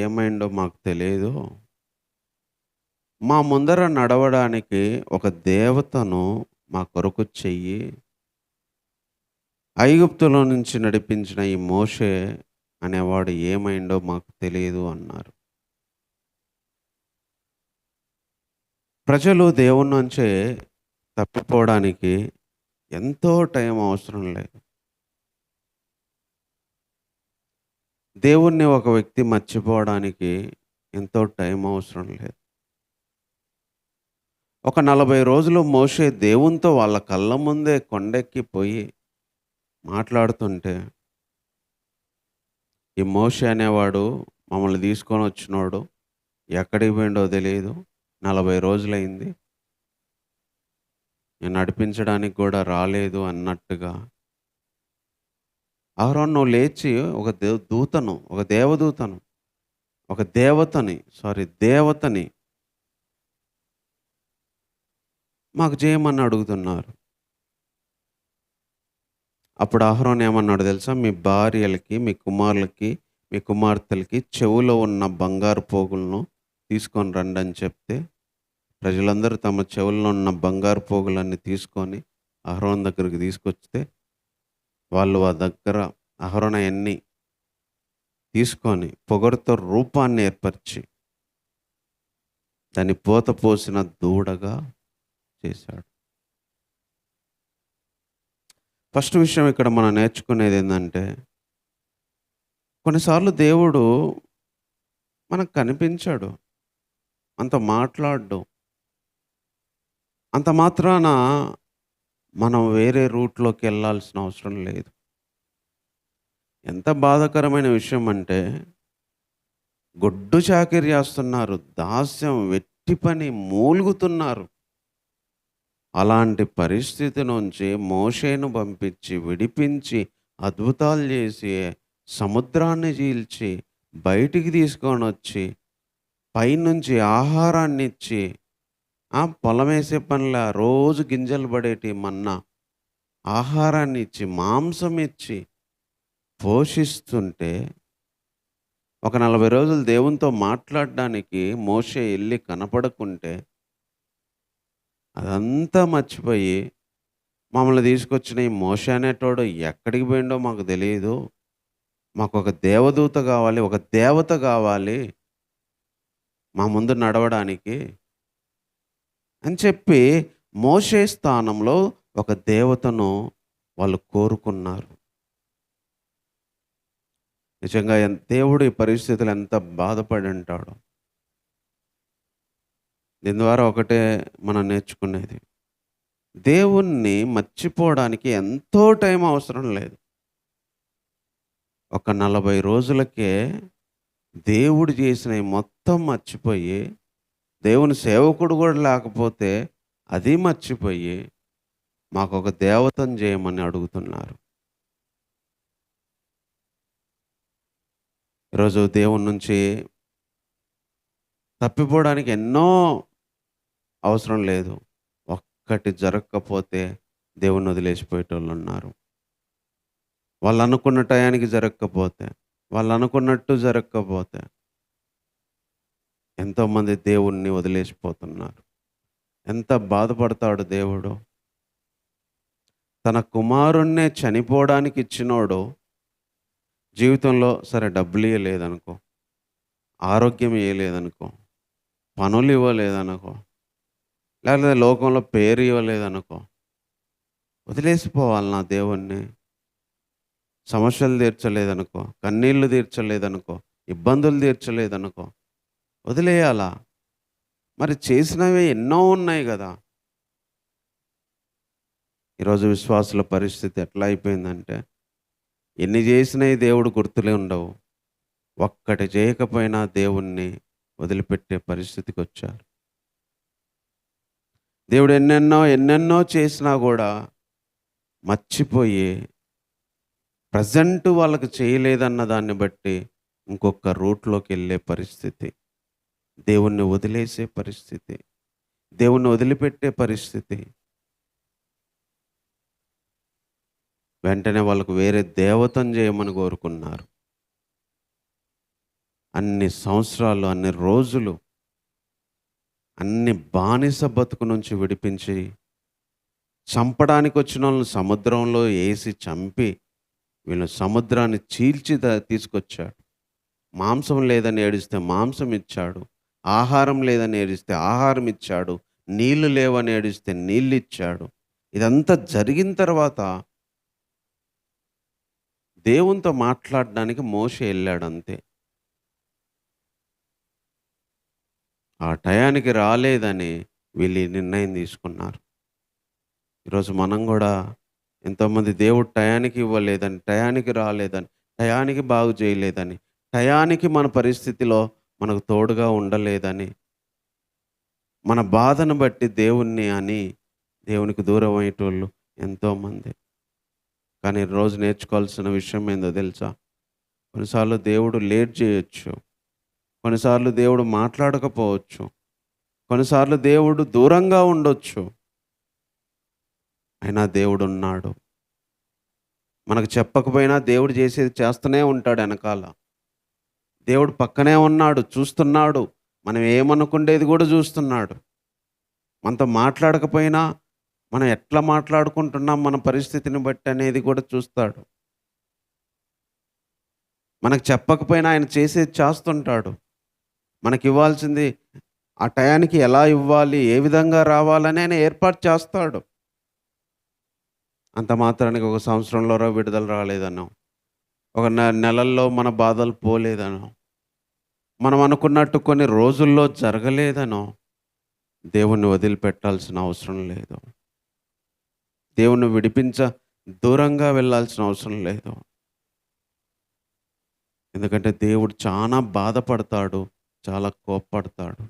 ఏమైండో మాకు తెలియదు. మా ముందర నడవడానికి ఒక దేవతను మా కొరకు చెయ్యి. ఐగుప్తులో నుంచి నడిపించిన ఈ మోషే అనేవాడు ఏమైండో మాకు తెలియదు" అన్నారు. ప్రజలు దేవుని నుంచే తప్పిపోవడానికి ఎంతో టైం అవసరం లేదు. దేవుణ్ణి ఒక వ్యక్తి మర్చిపోవడానికి ఎంతో టైం అవసరం లేదు. ఒక 40 రోజులు మోషే దేవునితో వాళ్ళ కళ్ళ ముందే కొండెక్కిపోయి మాట్లాడుతుంటే, ఈ మోషే అనేవాడు మమ్మల్ని తీసుకొని వచ్చినోడు ఎక్కడికి పోయిండో తెలియదు. 40 రోజులైంది. నేను నడిపించడానికి కూడా రాలేదు అన్నట్టుగా, అహరోను నువ్వు లేచి ఒక దేవతని మాకు చేయమని అడుగుతున్నారు. అప్పుడు అహరోను ఏమన్నాడు తెలుసా? మీ భార్యలకి, మీ కుమారులకి, మీ కుమార్తెలకి చెవులో ఉన్న బంగారు పోగులను తీసుకొని రండి అని చెప్తే, ప్రజలందరూ తమ చెవుల్లో ఉన్న బంగారు పోగులన్నీ తీసుకొని అహరోను దగ్గరికి తీసుకొస్తే, వాళ్ళు ఆ దగ్గర అహరోను అయన్నీ తీసుకొని పొగరుతో రూపాన్ని ఏర్పరిచి దాన్ని పోత పోసిన దూడగా చేశాడు. ఫస్ట్ విషయం ఇక్కడ మనం నేర్చుకునేది ఏంటంటే, కొన్నిసార్లు దేవుడు మనకు కనిపించాడు, అంత మాట్లాడు, అంత మాత్రాన మనం వేరే రూట్లోకి వెళ్ళాల్సిన అవసరం లేదు. ఎంత బాధాకరమైన విషయం అంటే, గొడ్డు చాకిరీ చేస్తున్నారు, దాస్యం, వెట్టి పని, మూలుగుతున్నారు. అలాంటి పరిస్థితి నుంచి మోషేను పంపించి, విడిపించి, అద్భుతాలు చేసి, సముద్రాన్ని చీల్చి, బయటికి తీసుకొని వచ్చి, పైనుంచి ఆహారాన్ని ఇచ్చి, పొలం వేసే పనిలా రోజు గింజలు పడేటి మన్నా ఆహారాన్ని ఇచ్చి, మాంసం ఇచ్చి పోషిస్తుంటే, ఒక 40 రోజులు దేవునితో మాట్లాడడానికి మోషే వెళ్ళి కనపడకుంటే, అదంతా మర్చిపోయి మమ్మల్ని తీసుకొచ్చిన ఈ మోషే అనేటోడు ఎక్కడికి పోయిండో మాకు తెలియదు. మాకు ఒక దేవదూత కావాలి, ఒక దేవత కావాలి మా ముందు నడవడానికి అని చెప్పి మోషే స్థానంలో ఒక దేవతను వాళ్ళు కోరుకున్నారు. నిజంగా దేవుడు ఈ పరిస్థితులు ఎంత బాధపడి ఉంటాడో. దీని ద్వారా ఒకటే మనం నేర్చుకునేది, దేవుణ్ణి మర్చిపోవడానికి ఎంతో టైం అవసరం లేదు. ఒక 40 రోజులకే దేవుడు చేసినవి మొత్తం మర్చిపోయి, దేవుని సేవకుడు కూడా లేకపోతే అది మర్చిపోయి, మాకు ఒక దేవతను చేయమని అడుగుతున్నారు. ఈరోజు దేవుని నుంచి తప్పిపోవడానికి ఎన్నో అవసరం లేదు. ఒక్కటి జరగకపోతే దేవుణ్ణి వదిలేసిపోయేటోళ్ళు ఉన్నారు. వాళ్ళు అనుకున్న టయానికి జరగకపోతే, వాళ్ళు అనుకున్నట్టు జరగకపోతే ఎంతోమంది దేవుణ్ణి వదిలేసిపోతున్నారు. ఎంత బాధపడతాడు దేవుడు. తన కుమారుణ్ణే చనిపోవడానికి ఇచ్చినోడు జీవితంలో సరే డబ్బులు ఇవ్వలేదనుకో, ఆరోగ్యం ఇవ్వలేదనుకో, పనులు ఇవ్వలేదనుకో, లేకపోతే లోకంలో పేరు ఇవ్వలేదనుకో, వదిలేసిపోవాలి నా దేవుణ్ణి. సమస్యలు తీర్చలేదనుకో, కన్నీళ్లు తీర్చలేదనుకో, ఇబ్బందులు తీర్చలేదనుకో, వదిలేయాలా? మరి చేసినవి ఎన్నో ఉన్నాయి కదా. ఈరోజు విశ్వాసుల పరిస్థితి ఎట్లా అయిపోయిందంటే, ఎన్ని చేసినవి దేవుడు గుర్తులే ఉండవు. ఒక్కటి చేయకపోయినా దేవుణ్ణి వదిలిపెట్టే పరిస్థితికి వచ్చారు. దేవుడు ఎన్నెన్నో ఎన్నెన్నో చేసినా కూడా మర్చిపోయి ప్రజెంట్ వాళ్ళకి చేయలేదన్న దాన్ని బట్టి ఇంకొక రూట్లోకి వెళ్ళే పరిస్థితి, దేవుణ్ణి వదిలేసే పరిస్థితి, దేవుణ్ణి వదిలిపెట్టే పరిస్థితి. వెంటనే వాళ్ళకు వేరే దేవతను చేయమని కోరుకున్నారు. అన్ని సంవత్సరాలు, అన్ని రోజులు, అన్ని బానిస బతుకు నుంచి విడిపించి చంపడానికి వచ్చిన వాళ్ళని సముద్రంలో వేసి చంపి వీళ్ళు సముద్రాన్ని చీల్చి తీసుకొచ్చాడు. మాంసం లేదని ఏడిస్తే మాంసం ఇచ్చాడు. ఆహారం లేదని ఏడిస్తే ఆహారం ఇచ్చాడు. నీళ్లు లేవని ఏడిస్తే నీళ్ళు ఇచ్చాడు. ఇదంతా జరిగిన తర్వాత దేవునితో మాట్లాడడానికి మోషే వెళ్ళాడు అంతే. ఆ టయానికి రాలేదని వీళ్ళు ఈ నిర్ణయం తీసుకున్నారు. ఈరోజు మనం కూడా ఎంతోమంది దేవుడు టయానికి ఇవ్వలేదని, టయానికి రాలేదని, టయానికి బాగు చేయలేదని, టయానికి మన పరిస్థితిలో మనకు తోడుగా ఉండలేదని, మన బాధను బట్టి దేవుణ్ణి అని దేవునికి దూరం అయ్యేటోళ్ళు ఎంతోమంది. కానీ రోజు నేర్చుకోవాల్సిన విషయం ఏందో తెలుసా? కొన్నిసార్లు దేవుడు లేట్ చేయొచ్చు, కొన్నిసార్లు దేవుడు మాట్లాడకపోవచ్చు, కొన్నిసార్లు దేవుడు దూరంగా ఉండొచ్చు. అయినా దేవుడు ఉన్నాడు. మనకు చెప్పకపోయినా దేవుడు చేసేది చేస్తూనే ఉంటాడు వెనకాల. దేవుడు పక్కనే ఉన్నాడు, చూస్తున్నాడు. మనం ఏమనుకుండేది కూడా చూస్తున్నాడు. మనతో మాట్లాడకపోయినా మనం ఎట్లా మాట్లాడుకుంటున్నాం మన పరిస్థితిని బట్టి అనేది కూడా చూస్తాడు. మనకు చెప్పకపోయినా ఆయన చేసేది చేస్తుంటాడు. మనకి ఇవ్వాల్సింది ఆ టయానికి ఎలా ఇవ్వాలి, ఏ విధంగా రావాలని ఆయన ఏర్పాటు చేస్తాడు. అంత మాత్రానికి ఒక సంవత్సరంలో విడుదల రాలేదన్నాం, ఒక నెలల్లో మన బాధలు పోలేదనో, మనం అనుకున్నట్టు కొన్ని రోజుల్లో జరగలేదనో దేవుణ్ణి వదిలిపెట్టాల్సిన అవసరం లేదు. దేవుణ్ణి దూరంగా వెళ్ళాల్సిన అవసరం లేదు. ఎందుకంటే దేవుడు చాలా బాధపడతాడు, చాలా కోప్పడతాడు.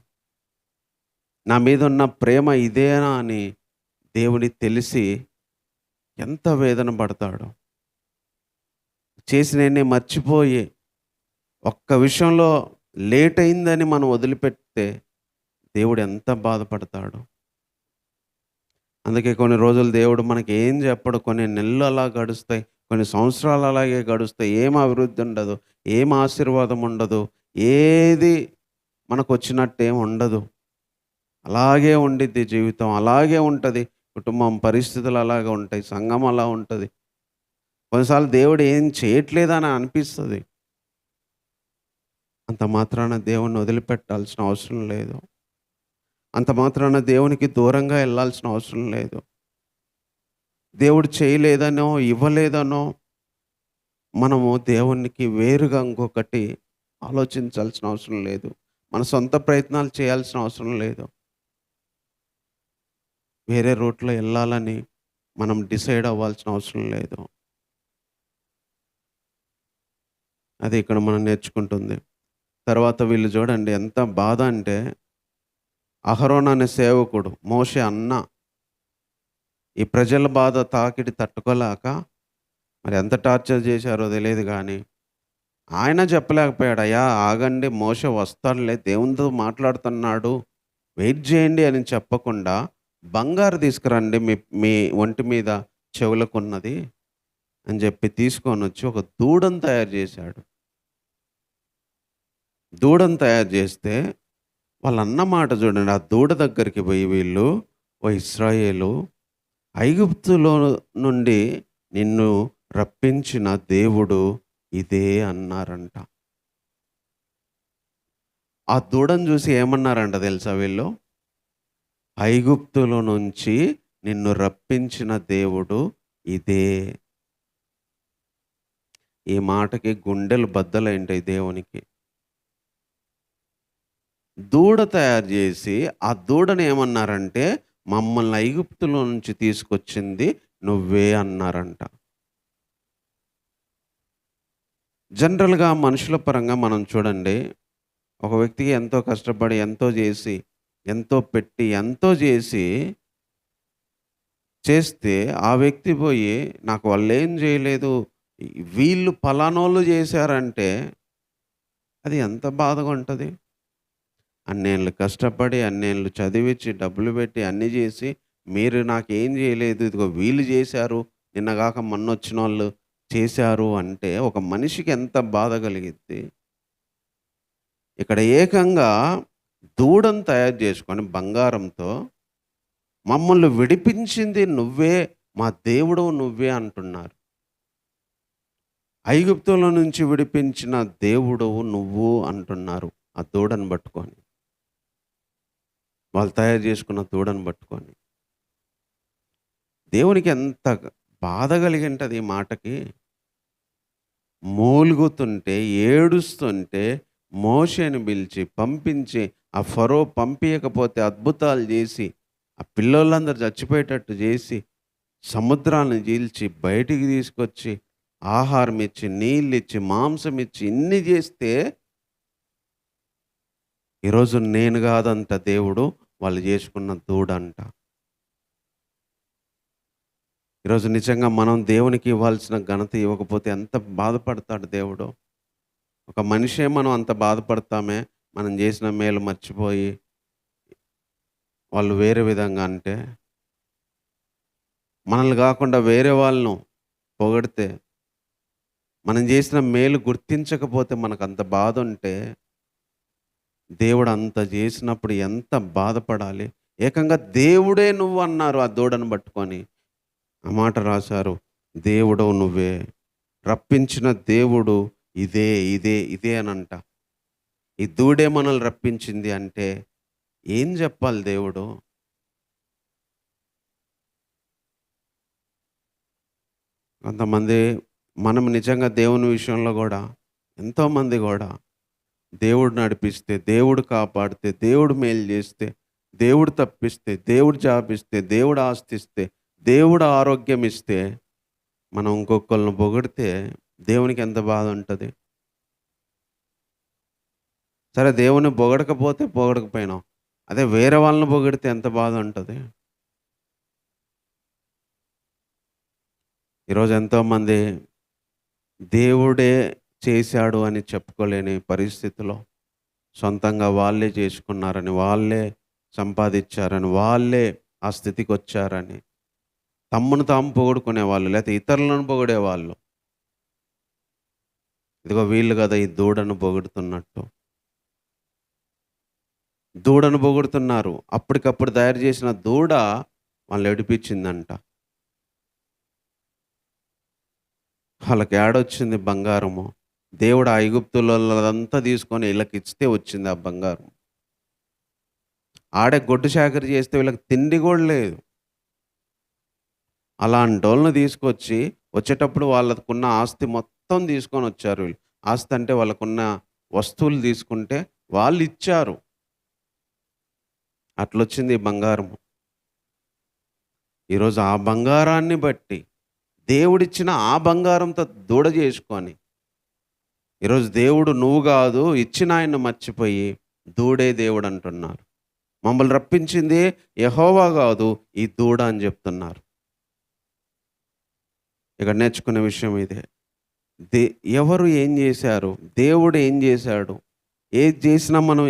నా మీద ఉన్న ప్రేమ ఇదేనా అని దేవుని తెలిసి ఎంత వేదన పడతాడు. చేసినవన్నీ మర్చిపోయి ఒక్క విషయంలో లేట్ అయిందని మనం వదిలిపెడితే దేవుడు ఎంత బాధపడతాడు. అందుకే కొన్ని రోజులు దేవుడు మనకి ఏం చెప్పడు. కొన్ని నెలలు అలా గడుస్తాయి, కొన్ని సంవత్సరాలు అలాగే గడుస్తాయి. ఏం అభివృద్ధి ఉండదు, ఏం ఆశీర్వాదం ఉండదు, ఏది మనకు వచ్చినట్టు ఏం ఉండదు. అలాగే ఉండిద్ది జీవితం, అలాగే ఉంటుంది. కుటుంబం పరిస్థితులు అలాగే ఉంటాయి, సంఘం అలా ఉంటుంది. కొన్నిసార్లు దేవుడు ఏం చేయట్లేదని అనిపిస్తుంది. అంత మాత్రాన దేవుణ్ణి వదిలిపెట్టాల్సిన అవసరం లేదు. అంత మాత్రాన దేవునికి దూరంగా వెళ్ళాల్సిన అవసరం లేదు. దేవుడు చేయలేదనో ఇవ్వలేదనో మనము దేవునికి వేరుగా ఇంకొకటి ఆలోచించాల్సిన అవసరం లేదు. మన సొంత ప్రయత్నాలు చేయాల్సిన అవసరం లేదు. వేరే రూట్లో వెళ్ళాలని మనం డిసైడ్ అవ్వాల్సిన అవసరం లేదు. అది ఇక్కడ మనం నేర్చుకుంటుంది. తర్వాత వీళ్ళు చూడండి ఎంత బాధ అంటే, అహరోన్ అనే సేవకుడు, మోషే అన్న, ఈ ప్రజల బాధ తాకిడి తట్టుకోలేక మరి ఎంత టార్చర్ చేశారో తెలియదు. కానీ ఆయన చెప్పలేకపోయాడు, అయ్యా ఆగండి, మోషే వస్తాడులే, దేవునితో మాట్లాడుతున్నాడు, వెయిట్ చేయండి అని చెప్పకుండా, బంగారు తీసుకురండి, మీ మీ ఒంటి మీద చెవులకున్నది అని చెప్పి తీసుకొని వచ్చి ఒక దూడను తయారు చేశాడు. దూడను తయారు చేస్తే వాళ్ళు అన్న మాట చూడండి. ఆ దూడ దగ్గరికి పోయి వీళ్ళు, ఓ ఇశ్రాయేలు, ఐగుప్తులో నుండి నిన్ను రప్పించిన దేవుడు ఇదే అన్నారంట. ఆ దూడను చూసి ఏమన్నారంట తెలుసా వీళ్ళు? ఐగుప్తులో నుంచి నిన్ను రప్పించిన దేవుడు ఇదే. ఈ మాటకి గుండెలు బద్దలైంటాయి దేవునికి. దూడ తయారు చేసి ఆ దూడను ఏమన్నారంటే, మమ్మల్ని ఐగుప్తులో నుంచి తీసుకొచ్చింది నువ్వే అన్నారంట. జనరల్గా మనుషుల పరంగా మనం చూడండి, ఒక వ్యక్తికి ఎంతో కష్టపడి, ఎంతో చేసి, ఎంతో పెట్టి, ఎంతో చేసి చేస్తే ఆ వ్యక్తి పోయి నాకు వాళ్ళేం చేయలేదు, వీళ్ళు పలానోళ్ళు చేశారంటే అది ఎంత బాధగా ఉంటది? అన్నేళ్ళు కష్టపడి, అన్నేళ్ళు చదివిచ్చి, డబ్బులు పెట్టి, అన్నీ జేసి, మీరు నాకేం జేయలేదు, ఇదిగో వీళ్ళు జేశారు, నిన్నగాక మొన్నొచ్చినోళ్ళు చేశారు అంటే, ఒక మనిషికి ఎంత బాధ కలిగిద్ది. ఇక్కడ ఏకంగా దూడను తయారు జేసుకొని బంగారంతో, మమ్మల్ని విడిపించింది నువ్వే, మా దేవుడవు నువ్వే అంటున్నారు. ఐగుప్తులో నుంచి విడిపించిన దేవుడవు నువ్వు అంటున్నారు ఆ దూడను పట్టుకొని. వాళ్ళు తయారు చేసుకున్న దూడను పట్టుకొని. దేవునికి ఎంత బాధ కలిగింటది ఈ మాటకి. మూలుగుతుంటే, ఏడుస్తుంటే మోషేని పిలిచి, పంపించి, ఆ ఫరో పంపియకపోతే అద్భుతాలు చేసి, ఆ పిల్లోళ్ళందరూ చచ్చిపోయేటట్టు చేసి, సముద్రాన్ని చీల్చి, బయటికి తీసుకొచ్చి, ఆహారం ఇచ్చి, నీళ్ళిచ్చి, మాంసం ఇచ్చి, ఇన్ని చేస్తే, ఈరోజు నేను కాదంట దేవుడు, వాళ్ళు చేసుకున్న దూడంట. ఈరోజు నిజంగా మనం దేవునికి ఇవ్వాల్సిన ఘనత ఇవ్వకపోతే ఎంత బాధపడతాడు దేవుడు. ఒక మనిషే మనం అంత బాధపడతామే, మనం చేసిన మేలు మర్చిపోయి వాళ్ళు వేరే విధంగా అంటే, మనల్ని కాకుండా వేరే వాళ్ళను పొగిడితే, మనం చేసిన మేలు గుర్తించకపోతే మనకంత బాధ ఉంటే, దేవుడు అంత చేసినప్పుడు ఎంత బాధపడాలి. ఏకంగా దేవుడే నువ్వు అన్నారు ఆ దూడను పట్టుకొని. ఆ మాట రాశారు, దేవుడవు నువ్వే, రప్పించిన దేవుడు ఇదే ఇదే ఇదే అనంట. ఈ దూడే మనల్ని రప్పించింది అంటే ఏం చెప్పాలి దేవుడు? కొంతమంది మనం నిజంగా దేవుని విషయంలో కూడా ఎంతోమంది కూడా దేవుడు నడిపిస్తే, దేవుడు కాపాడితే, దేవుడు మేలు చేస్తే, దేవుడు తప్పిస్తే, దేవుడు జాబిస్తే, దేవుడు ఆస్తిస్తే, దేవుడు ఆరోగ్యం ఇస్తే, మనం ఇంకొకళ్ళని పొగిడితే దేవునికి ఎంత బాధ ఉంటుంది. సరే దేవుని పొగడకపోతే పొగడకపోయినాం, అదే వేరే వాళ్ళని పొగిడితే ఎంత బాధ ఉంటుంది. ఈరోజు ఎంతోమంది దేవుడే చేశాడు అని చెప్పుకోలేని పరిస్థితిలో, సొంతంగా వాళ్ళే చేసుకున్నారని, వాళ్ళే సంపాదించారని, వాళ్ళే ఆ స్థితికి వచ్చారని తమ్మును తాము పొగుడుకునేవాళ్ళు, లేకపోతే ఇతరులను పొగిడేవాళ్ళు. ఇదిగో వీళ్ళు కదా ఈ దూడను పొగుడుతున్నట్టు. దూడను పొగుడుతున్నారు. అప్పటికప్పుడు తయారు చేసిన దూడ వాళ్ళని ఏడిపించిందంట. వాళ్ళకి ఏడొచ్చింది బంగారము. దేవుడు ఆ ఐగుప్తులదంతా తీసుకొని వీళ్ళకి ఇస్తే వచ్చింది ఆ బంగారం. ఆడే గొడ్డు చాకరీ చేస్తే వీళ్ళకి తిండి కూడా లేదు. అలాంటోళ్ళని తీసుకొచ్చి వచ్చేటప్పుడు వాళ్ళకున్న ఆస్తి మొత్తం తీసుకొని వచ్చారు వీళ్ళు. ఆస్తి అంటే వాళ్ళకున్న వస్తువులు తీసుకుంటే వాళ్ళు ఇచ్చారు. అట్లొచ్చింది ఈ బంగారము. ఈరోజు ఆ బంగారాన్ని బట్టి దేవుడిచ్చిన ఆ బంగారంతో దూడ చేసుకొని, ఈరోజు దేవుడు నువ్వు కాదు ఇచ్చిన ఆయన్ని మర్చిపోయి దూడే దేవుడు అంటున్నారు. మమ్మల్ని రప్పించింది యెహోవా కాదు ఈ దూడ అని చెప్తున్నారు. ఇక్కడ నేర్చుకునే విషయం ఇదే. ఎవరు ఏం చేశారు, దేవుడు ఏం చేశాడు, ఏది చేసినా మనం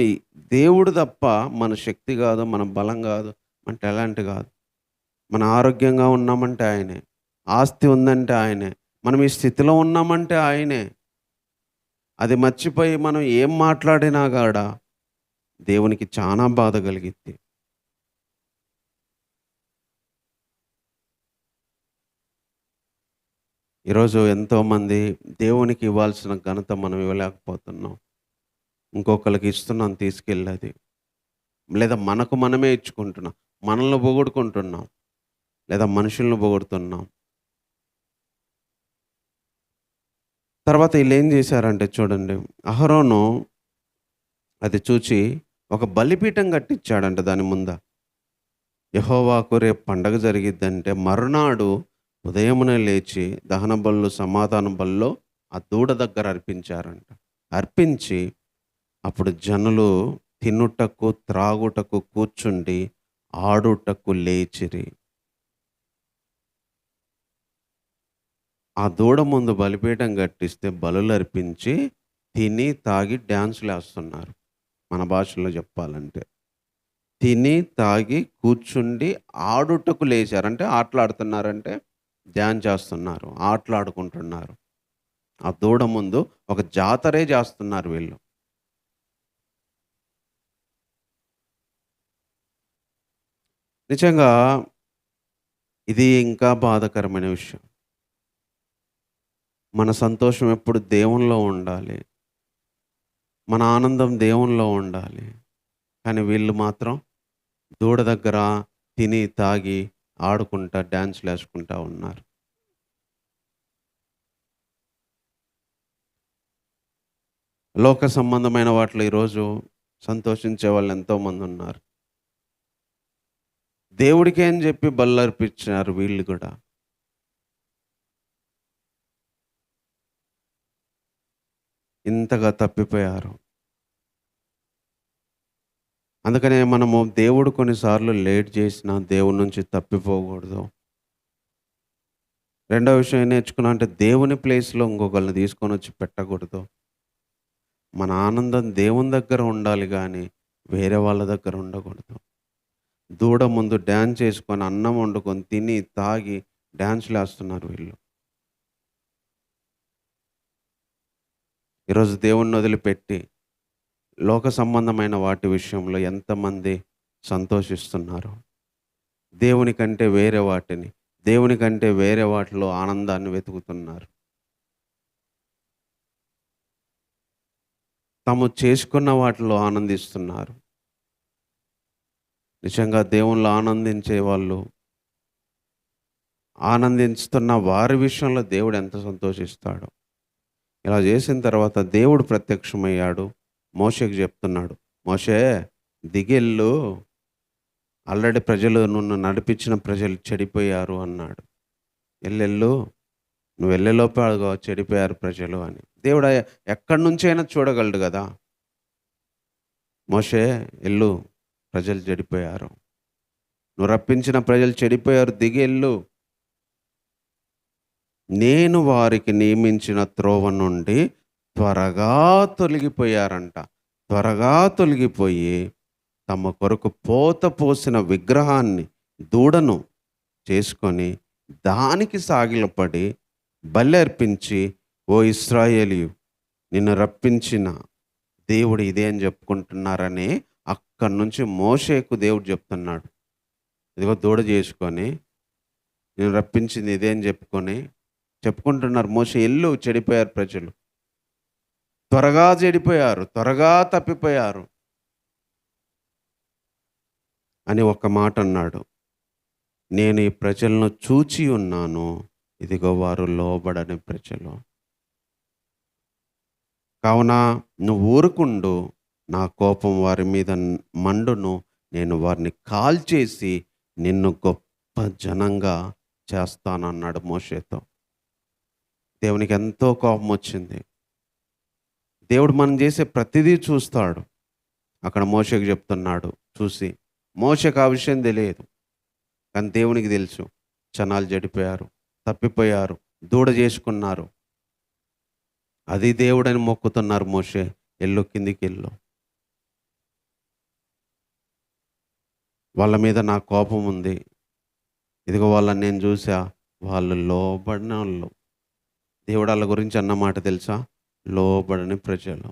దేవుడు తప్ప మన శక్తి కాదు, మన బలం కాదు, మన టాలెంట్ కాదు. మన ఆరోగ్యంగా ఉన్నామంటే ఆయనే, ఆస్తి ఉందంటే ఆయనే, మనం ఈ స్థితిలో ఉన్నామంటే ఆయనే. అది మర్చిపోయి మనం ఏం మాట్లాడినా కాడా దేవునికి చాలా బాధ కలిగిద్ది. ఈరోజు ఎంతోమంది దేవునికి ఇవ్వాల్సిన ఘనత మనం ఇవ్వలేకపోతున్నాం. ఇంకొకరికి ఇస్తున్నాం తీసుకెళ్ళేది, లేదా మనకు మనమే ఇచ్చుకుంటున్నాం, మనల్ని పొగుడుకుంటున్నాం, లేదా మనుషులను పొగుడుతున్నాం. తర్వాత వీళ్ళు ఏం చేశారంటే చూడండి, అహరోను అది చూచి ఒక బలిపీఠం కట్టించాడంట దాని ముంద. యెహోవాకు రేపు పండగ జరిగిద్దంటే మరునాడు ఉదయమునే లేచి దహన బలులు, సమాధాన బలులో ఆ దూడ దగ్గర అర్పించారంట. అర్పించి అప్పుడు జనులు తినుటకు, త్రాగుటకు కూర్చుండి ఆడుటకు లేచిరి. ఆ దూడ ముందు బలిపీఠం కట్టిస్తే బలులర్పించి, తిని, తాగి డాన్సులేస్తున్నారు. మన భాషలో చెప్పాలంటే. తిని, తాగి, కూర్చుండి ఆడుటకు లేచారు. అంటే ఆటలాడుతున్నారంటే డాన్స్ చేస్తున్నారు. ఆటలాడుకుంటున్నారు. ఆ దూడ ముందు ఒక జాతరే చేస్తున్నారు వీళ్ళు. నిజంగా ఇది ఇంకా బాధాకరమైన విషయం. మన సంతోషం ఎప్పుడు దేవునిలో ఉండాలి. మన ఆనందం దేవునిలో ఉండాలి. కానీ వీళ్ళు మాత్రం దూడ దగ్గర తిని, తాగి, ఆడుకుంటా, డాన్సులేసుకుంటా ఉన్నారు. లోక సంబంధమైన వాటిలో ఈరోజు సంతోషించే వాళ్ళు ఎంతోమందున్నారు. దేవుడికే అని చెప్పి బలులర్పించారు వీళ్ళు గూడా. ఇంతగా తప్పిపోయారు. అందుకనే మనము దేవుడు కొన్నిసార్లు లేట్ చేసినా దేవుడి నుంచి తప్పిపోకూడదు. రెండో విషయం ఏం నేర్చుకున్నా అంటే దేవుని ప్లేస్‌లో ఇంకొకళ్ళని తీసుకొనొచ్చి పెట్టకూడదు. మన ఆనందం దేవుని దగ్గర ఉండాలి గానీ, వేరే వాళ్ళ దగ్గర ఉండకూడదు. దూడ ముందు డాన్స్ చేసుకొని, అన్నం వండుకొని, తిని, తాగి డాన్సులేస్తున్నారు వీళ్ళు. ఈరోజు దేవుడిని వదిలిపెట్టి, లోక సంబంధమైన వాటి విషయంలో ఎంతమంది సంతోషిస్తున్నారు. దేవుని కంటే వేరే వాటిని, దేవుని కంటే వేరే వాటిలో ఆనందాన్ని వెతుకుతున్నారు. తాము చేసుకున్న వాటిలో ఆనందిస్తున్నారు. నిజంగా దేవునిలో ఆనందించే వాళ్ళు, ఆనందిస్తున్న వారి విషయంలో దేవుడు ఎంత సంతోషిస్తాడో. ఇలా చేసిన తర్వాత దేవుడు ప్రత్యక్షమయ్యాడు. మోషేకి చెప్తున్నాడు. మోషే దిగెళ్ళు, ఆల్రెడీ ప్రజలు నిన్ను నడిపించిన ప్రజలు చెడిపోయారు అన్నాడు. ఎల్లెళ్ళు, నువ్వు వెళ్ళేలోపే అదిగో చెడిపోయారు ప్రజలు అని. దేవుడు ఎక్కడి నుంచైనా చూడగలడు కదా. మోషే ఎళ్ళు, ప్రజలు చెడిపోయారు. నువ్వు రప్పించిన ప్రజలు చెడిపోయారు, దిగెళ్ళు. నేను వారికి నియమించిన త్రోవ నుండి త్వరగా తొలగిపోయారంట. త్వరగా తొలగిపోయి తమ కొరకు పోత పోసిన విగ్రహాన్ని, దూడను చేసుకొని దానికి సాగిలపడి బలి అర్పించి, ఓ ఇశ్రాయేలీయు, నిన్ను రప్పించిన దేవుడు ఇదే అని చెప్పుకుంటున్నారని అక్కడి నుంచి మోషేకు దేవుడు చెప్తున్నాడు. ఇదిగో దూడ చేసుకొని నేను రప్పించింది ఇదే అని చెప్పుకుంటున్నారు. మోషే ఎల్లు, చెడిపోయారు ప్రజలు, త్వరగా చెడిపోయారు, త్వరగా తప్పిపోయారు అని ఒక మాట అన్నాడు. నేను ఈ ప్రజలను చూచి ఉన్నాను, ఇదిగో వారు లోబడని ప్రజలు. కావున నువ్వు ఊరుకుండు, నా కోపం వారి మీద మండును, నేను వారిని కాల్చేసి నిన్ను గొప్ప జనంగా చేస్తానన్నాడు మోషేతో. దేవునికి ఎంతో కోపం వచ్చింది. దేవుడు మనం చేసే ప్రతిదీ చూస్తాడు. అక్కడ మోషేకి చెప్తున్నాడు చూసి. మోషేకి ఆ విషయం తెలియదు, కానీ దేవునికి తెలుసు. జనాలు చెడిపోయారు, తప్పిపోయారు, దూడ చేసుకున్నారు. అది దేవుడని మొక్కుతున్నారు. మోషే ఎల్లు, కిందికి ఎల్లు, వాళ్ళ మీద నా కోపం ఉంది, ఇదిగో వాళ్ళని నేను చూసా, వాళ్ళు లోబడిన వాళ్ళు. దేవుడు వాళ్ళ గురించి అన్నమాట తెలుసా? లోబడని ప్రజలు.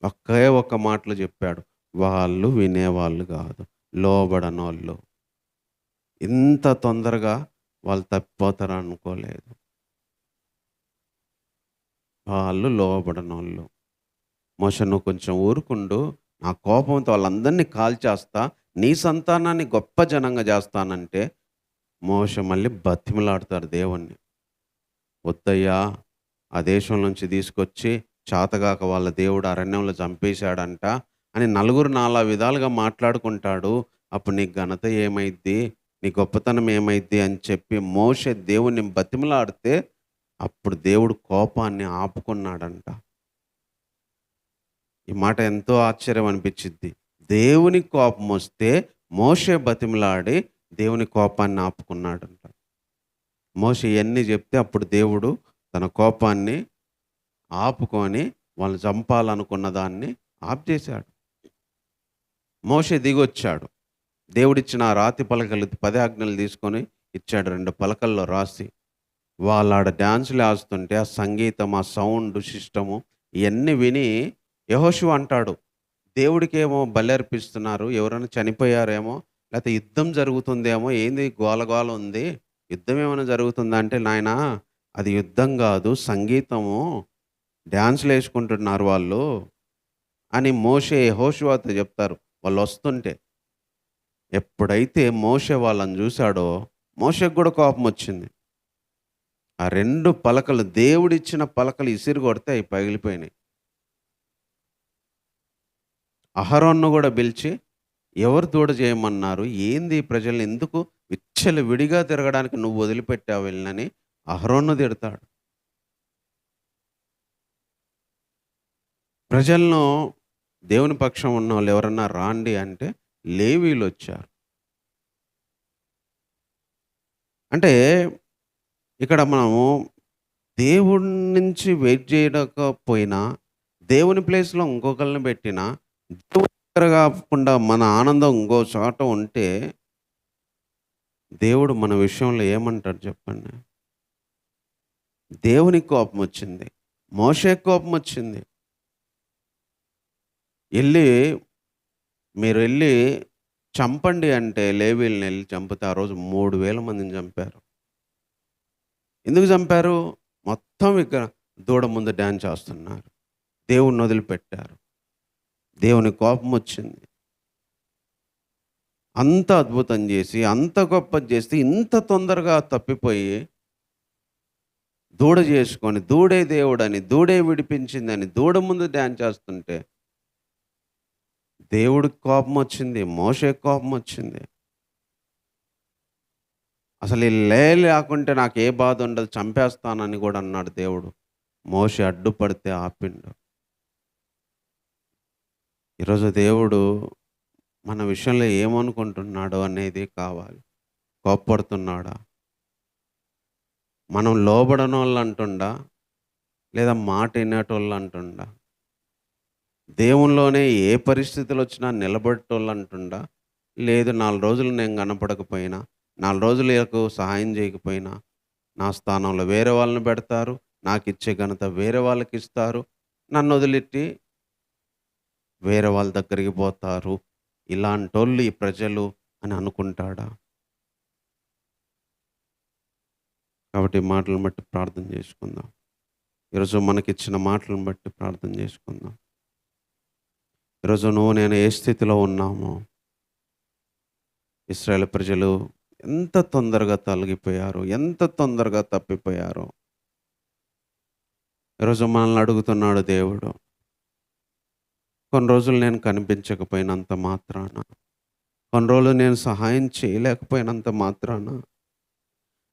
ఒకే ఒక్క మాటలో చెప్పాడు, వాళ్ళు వినేవాళ్ళు కాదు, లోబడనోళ్ళు. ఇంత తొందరగా వాళ్ళు తప్పిపోతారు అనుకోలేదు. వాళ్ళు లోబడనోళ్ళు. మోషే నువ్వు కొంచెం ఊరుకుండు, నా కోపంతో వాళ్ళందరినీ కాల్చేస్తా, నీ సంతానాన్ని గొప్ప జనంగా చేస్తానంటే మోషే మళ్ళీ బతిమలాడతాడు దేవుణ్ణి. వద్దయ్యా, ఆ దేశం నుంచి తీసుకొచ్చి చాతగాక వాళ్ళ దేవుడు అరణ్యంలో చంపేశాడంట అని నలుగురు నాలా విధాలుగా మాట్లాడుకుంటాడు. అప్పుడు నీ ఘనత ఏమైద్ది, నీ గొప్పతనం ఏమైద్ది అని చెప్పి మోషే దేవుణ్ణి బతిమలాడితే అప్పుడు దేవుడు కోపాన్ని ఆపుకున్నాడంట. ఈ మాట ఎంతో ఆశ్చర్యం అనిపించిద్ది. దేవుని కోపం వస్తే మోషే బతిమలాడి దేవుని కోపాన్ని ఆపుకున్నాడంట. మోషే ఇయన్నీ చెప్తే అప్పుడు దేవుడు తన కోపాన్ని ఆపుకొని వాళ్ళని చంపాలనుకున్న దాన్ని ఆప్ చేశాడు. మోషే దిగొచ్చాడు. దేవుడిచ్చిన ఆ రాతి పలకలు 10 ఆజ్ఞలు తీసుకొని ఇచ్చాడు 2 పలకల్లో రాసి. వాళ్ళాడ డాన్సులు ఏస్తుంటే ఆ సంగీతం, ఆ సౌండ్ సిస్టము ఇయన్నీ విని యెహోషువ అంటాడు, దేవుడికేమో బలర్పిస్తున్నారు, ఎవరైనా చనిపోయారేమో, లేతే యుద్ధం జరుగుతుందేమో, ఏంది గోల గోల ఉంది, యుద్ధం ఏమైనా జరుగుతుందా అంటే, నాయనా అది యుద్ధం గాదు, సంగీతము, డాన్సులేసుకుంటున్నారు వాళ్ళు అని మోషే యెహోషువతో చెప్తారు వాళ్ళొస్తుంటే. ఎప్పుడైతే మోషే వాళ్ళని చూసాడో, మోషేకి గూడా కోపమొచ్చింది. ఆ 2 పలకలు దేవుడిచ్చిన పలకలు ఇసిరి కొడితే అయి పగిలిపోయినాయి. అహరోన్‌ను గూడా పిలిచి, ఎవరు దూడ చేయమన్నారు? ఏంది ఈ ప్రజల్ని ఎందుకు విచ్చలవిడిగా తిరగడానికి నువ్వు వదిలిపెట్టావు వీళ్ళని అహరోన్‌ను తిడతాడు. ప్రజలను దేవుని పక్షం ఉన్నోళ్ళు ఎవరన్నా రాండి అంటే లేవీయులొచ్చారు. అంటే ఇక్కడ మనము దేవుడి నుంచి వెయిట్ చేయకపోయినా, దేవుని ప్లేస్‌లో ఇంకొకళ్ళని పెట్టినా, దేవుని దగ్గర కాకుండా మన ఆనందం ఇంకో చోట ఉంటే, దేవుడు మన విషయంలో ఏమంటాడు చెప్పండి? దేవునికి కోపమొచ్చింది. మోషేకి కోపమొచ్చింది. ఎళ్లి మీరెళ్లి చంపండి అంటే లేవీయులనెళ్లి చంపితే ఆ రోజు 3000 మందిని చంపారు. ఎందుకు చంపారు? మొత్తం ఇక దూడ ముందు డాన్స్ చేస్తున్నారు. దేవుడిని వదిలిపెట్టారు. దేవునికి కోపమొచ్చింది. అంత అద్భుతం చేసి, అంత గొప్పది చేస్తే, ఇంత తొందరగా తప్పిపోయి, దూడ చేసుకొని, దూడే దేవుడని, దూడే విడిపించిందని, దూడ ముందు డాన్స్ చేస్తుంటే, దేవుడికి కోపమొచ్చింది. మోషేకి కోపమొచ్చింది. అసలు ఈ లేకుంటే నాకు ఏ బాధ ఉండదు, చంపేస్తానని కూడా అన్నాడు దేవుడు. మోషే అడ్డుపడితే ఆపిండు. ఈరోజు దేవుడు మన విషయంలో ఏమనుకుంటున్నాడో అనేది కావాలి. కోప్పడుతున్నాడా? మనం లోబడనోళ్ళు అంటుండా? లేదా మాట వినేటోళ్ళు అంటుండా? దేవునిలోనే ఏ పరిస్థితులు వచ్చినా నిలబడేటోళ్ళు అంటుండా? లేదు 4 రోజులు నేను కనపడకపోయినా, 4 రోజులు ఈళ్ళకు సహాయం చేయకపోయినా, నా స్థానంలో వేరే వాళ్ళని పెడతారు. నాకిచ్చే ఘనత వేరే వాళ్ళకిస్తారు. నన్నొదిలెట్టి వేరే వాళ్ళ దగ్గరికి పోతారు. ఇలాంటోళ్ళు ఈ ప్రజలు అని అనుకుంటాడా? కాబట్టి ఈ మాటలను బట్టి ప్రార్థన చేసుకుందాం. ఈరోజు మనకిచ్చిన మాటలను బట్టి ప్రార్థన చేసుకుందాం. ఈరోజు నువ్వు నేను ఏ స్థితిలో ఉన్నామో, ఇశ్రాయేలు ప్రజలు ఎంత తొందరగా తొలగిపోయారో, ఎంత తొందరగా తప్పిపోయారో. ఈరోజు మనల్ని అడుగుతున్నాడు దేవుడు. కొన్ని రోజులు నేను కనిపించకపోయినంత మాత్రాన, కొన్ని రోజులు నేను సహాయం చేయలేకపోయినంత మాత్రాన,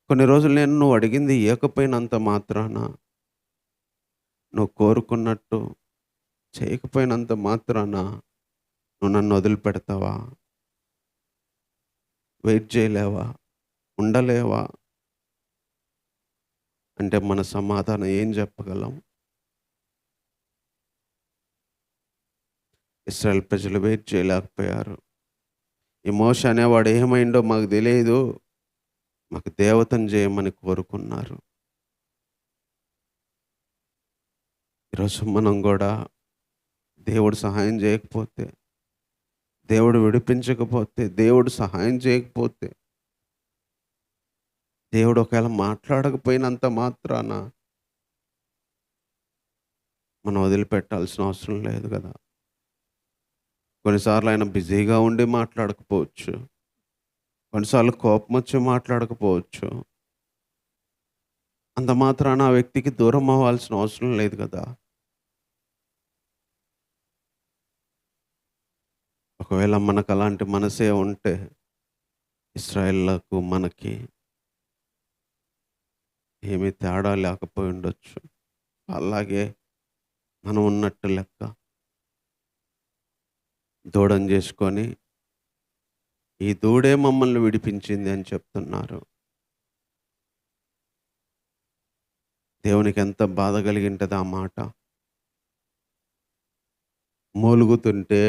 కొన్ని రోజులు నువ్వు అడిగింది ఇయ్యకపోయినంత మాత్రాన, నువ్వు కోరుకున్నట్టు చేయకపోయినంత మాత్రాన నువ్వు నన్ను వదిలిపెడతావా? వెయిట్ చేయలేవా? ఉండలేవా? అంటే మన సమాధానం ఏం చెప్పగలం? ఇశ్రాయేలు ప్రజలు వెయిట్ చేయలేకపోయారు. ఈ మోషే అనేవాడు ఏమైండో మాకు తెలియదు, మాకు దేవతను చేయమని కోరుకున్నారు. ఈరోజు మనం కూడా దేవుడు సహాయం చేయకపోతే, దేవుడు విడిపించకపోతే, దేవుడు సహాయం చేయకపోతే, దేవుడు ఒకవేళ మాట్లాడకపోయినంత మాత్రాన మనం వదిలిపెట్టాల్సిన అవసరం లేదు కదా. కొన్నిసార్లు ఆయన బిజీగా ఉండి మాట్లాడకపోవచ్చు. కొన్నిసార్లు కోపం వచ్చి మాట్లాడకపోవచ్చు. అంత మాత్రాన ఆ వ్యక్తికి దూరం అవ్వాల్సిన అవసరం లేదు కదా. ఒకవేళ మనకు అలాంటి మనసే ఉంటే ఇశ్రాయేలుకు మనకి ఏమీ తేడా లేకపోయి ఉండొచ్చు. అలాగే మనం ఉన్నట్టు లెక్క. దూడని చేసుకొని ఈ దూడే మమ్మల్ని విడిపించింది అని చెప్తున్నారు. దేవునికి ఎంత బాధ కలిగింటది ఆ మాట. మూలుగుతుంటే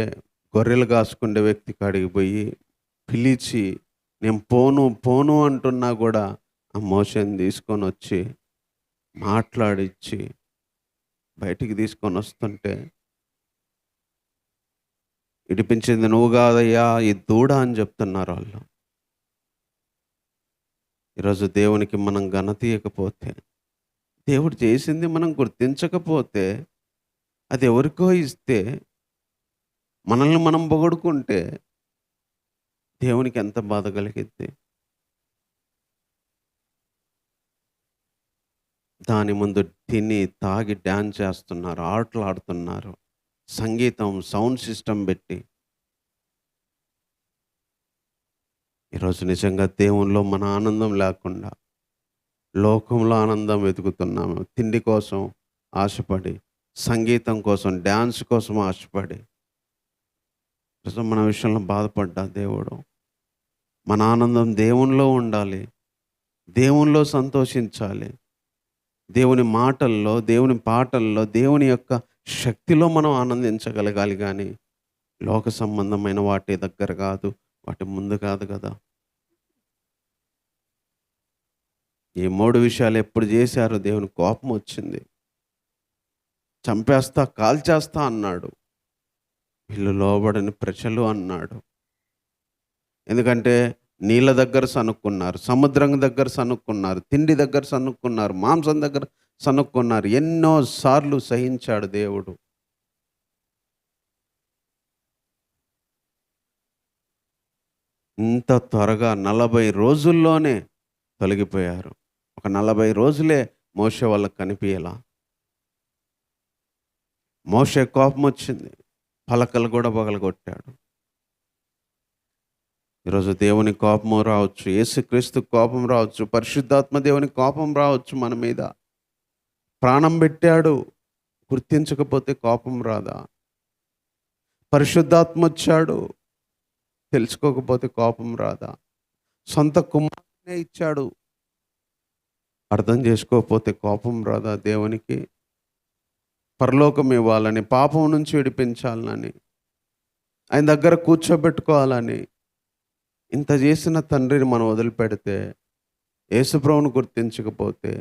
గొర్రెలు కాసుకుండే వ్యక్తి కాడికి పోయి పిలిచి, నేను పోను పోను అంటున్నా కూడా ఆ మోషేని తీసుకొని వచ్చి మాట్లాడిచ్చి బయటికి తీసుకొని వస్తుంటే, ఇడిపించింది నువ్వు కాదయ్యా ఈ దూడ అని చెప్తున్నారు వాళ్ళు. ఈరోజు దేవునికి మనం ఘనత ఇవ్వకపోతే, దేవుడు చేసింది మనం గుర్తించకపోతే, అది ఎవరికో ఇస్తే, మనల్ని మనం పొగడుకుంటే దేవునికి ఎంత బాధ కలిగిద్ది. దాని ముందు తిని తాగి డ్యాన్స్ చేస్తున్నారు, ఆటలు ఆడుతున్నారు, సంగీతం సౌండ్ సిస్టమ్ పెట్టి. ఈరోజు నిజంగా దేవునిలో మన ఆనందం లేకుండా లోకంలో ఆనందం వెతుకుతున్నాము. తిండి కోసం ఆశపడి, సంగీతం కోసం, డ్యాన్స్ కోసం ఆశపడి ప్రస్తుతం మన విషయంలో బాధపడ్డా దేవుడు. మన ఆనందం దేవునిలో ఉండాలి, దేవునిలో సంతోషించాలి, దేవుని మాటల్లో, దేవుని పాటల్లో, దేవుని యొక్క శక్తిలో మనం ఆనందించగలగాలి. కానీ లోక సంబంధమైన వాటి దగ్గర కాదు, వాటి ముందు కాదు కదా. ఈ 3 విషయాలు ఎప్పుడు చేశారో దేవుని కోపం వచ్చింది. చంపేస్తా, కాల్చేస్తా అన్నాడు. వీళ్ళు లోబడని ప్రజలు అన్నాడు. ఎందుకంటే నీళ్ళ దగ్గర సనుక్కున్నారు, సముద్రం దగ్గర సనుక్కున్నారు, తిండి దగ్గర సనుక్కున్నారు, మాంసం దగ్గర సనుక్కున్నారు. ఎన్నో సార్లు సహించాడు దేవుడు. ఇంత త్వరగా 40 రోజుల్లోనే తొలగిపోయారు. ఒక 40 రోజులే మోషే వాళ్ళకి కనిపించలా. మోషే కోపం వచ్చింది, పలకలు కూడా పగలగొట్టాడు. ఈరోజు దేవుని కోపం రావచ్చు, యేసుక్రీస్తు కోపం రావచ్చు, పరిశుద్ధాత్మ దేవుని కోపం రావచ్చు మన మీద. ప్రాణం పెట్టాడు, గుర్తించకపోతే కోపం రాదా? పరిశుద్ధాత్మ వచ్చాడు, తెలుసుకోకపోతే కోపం రాదా? సొంత కుమారునే ఇచ్చాడు, అర్థం చేసుకోకపోతే కోపం రాదా దేవునికి? పరలోకం ఇవ్వాలని, పాపం నుంచి విడిపించాలని, ఆయన దగ్గర కూర్చోబెట్టుకోవాలని ఇంత చేసిన తండ్రిని మనం వదిలిపెడితే, యేసుప్రభువును గుర్తించకపోతే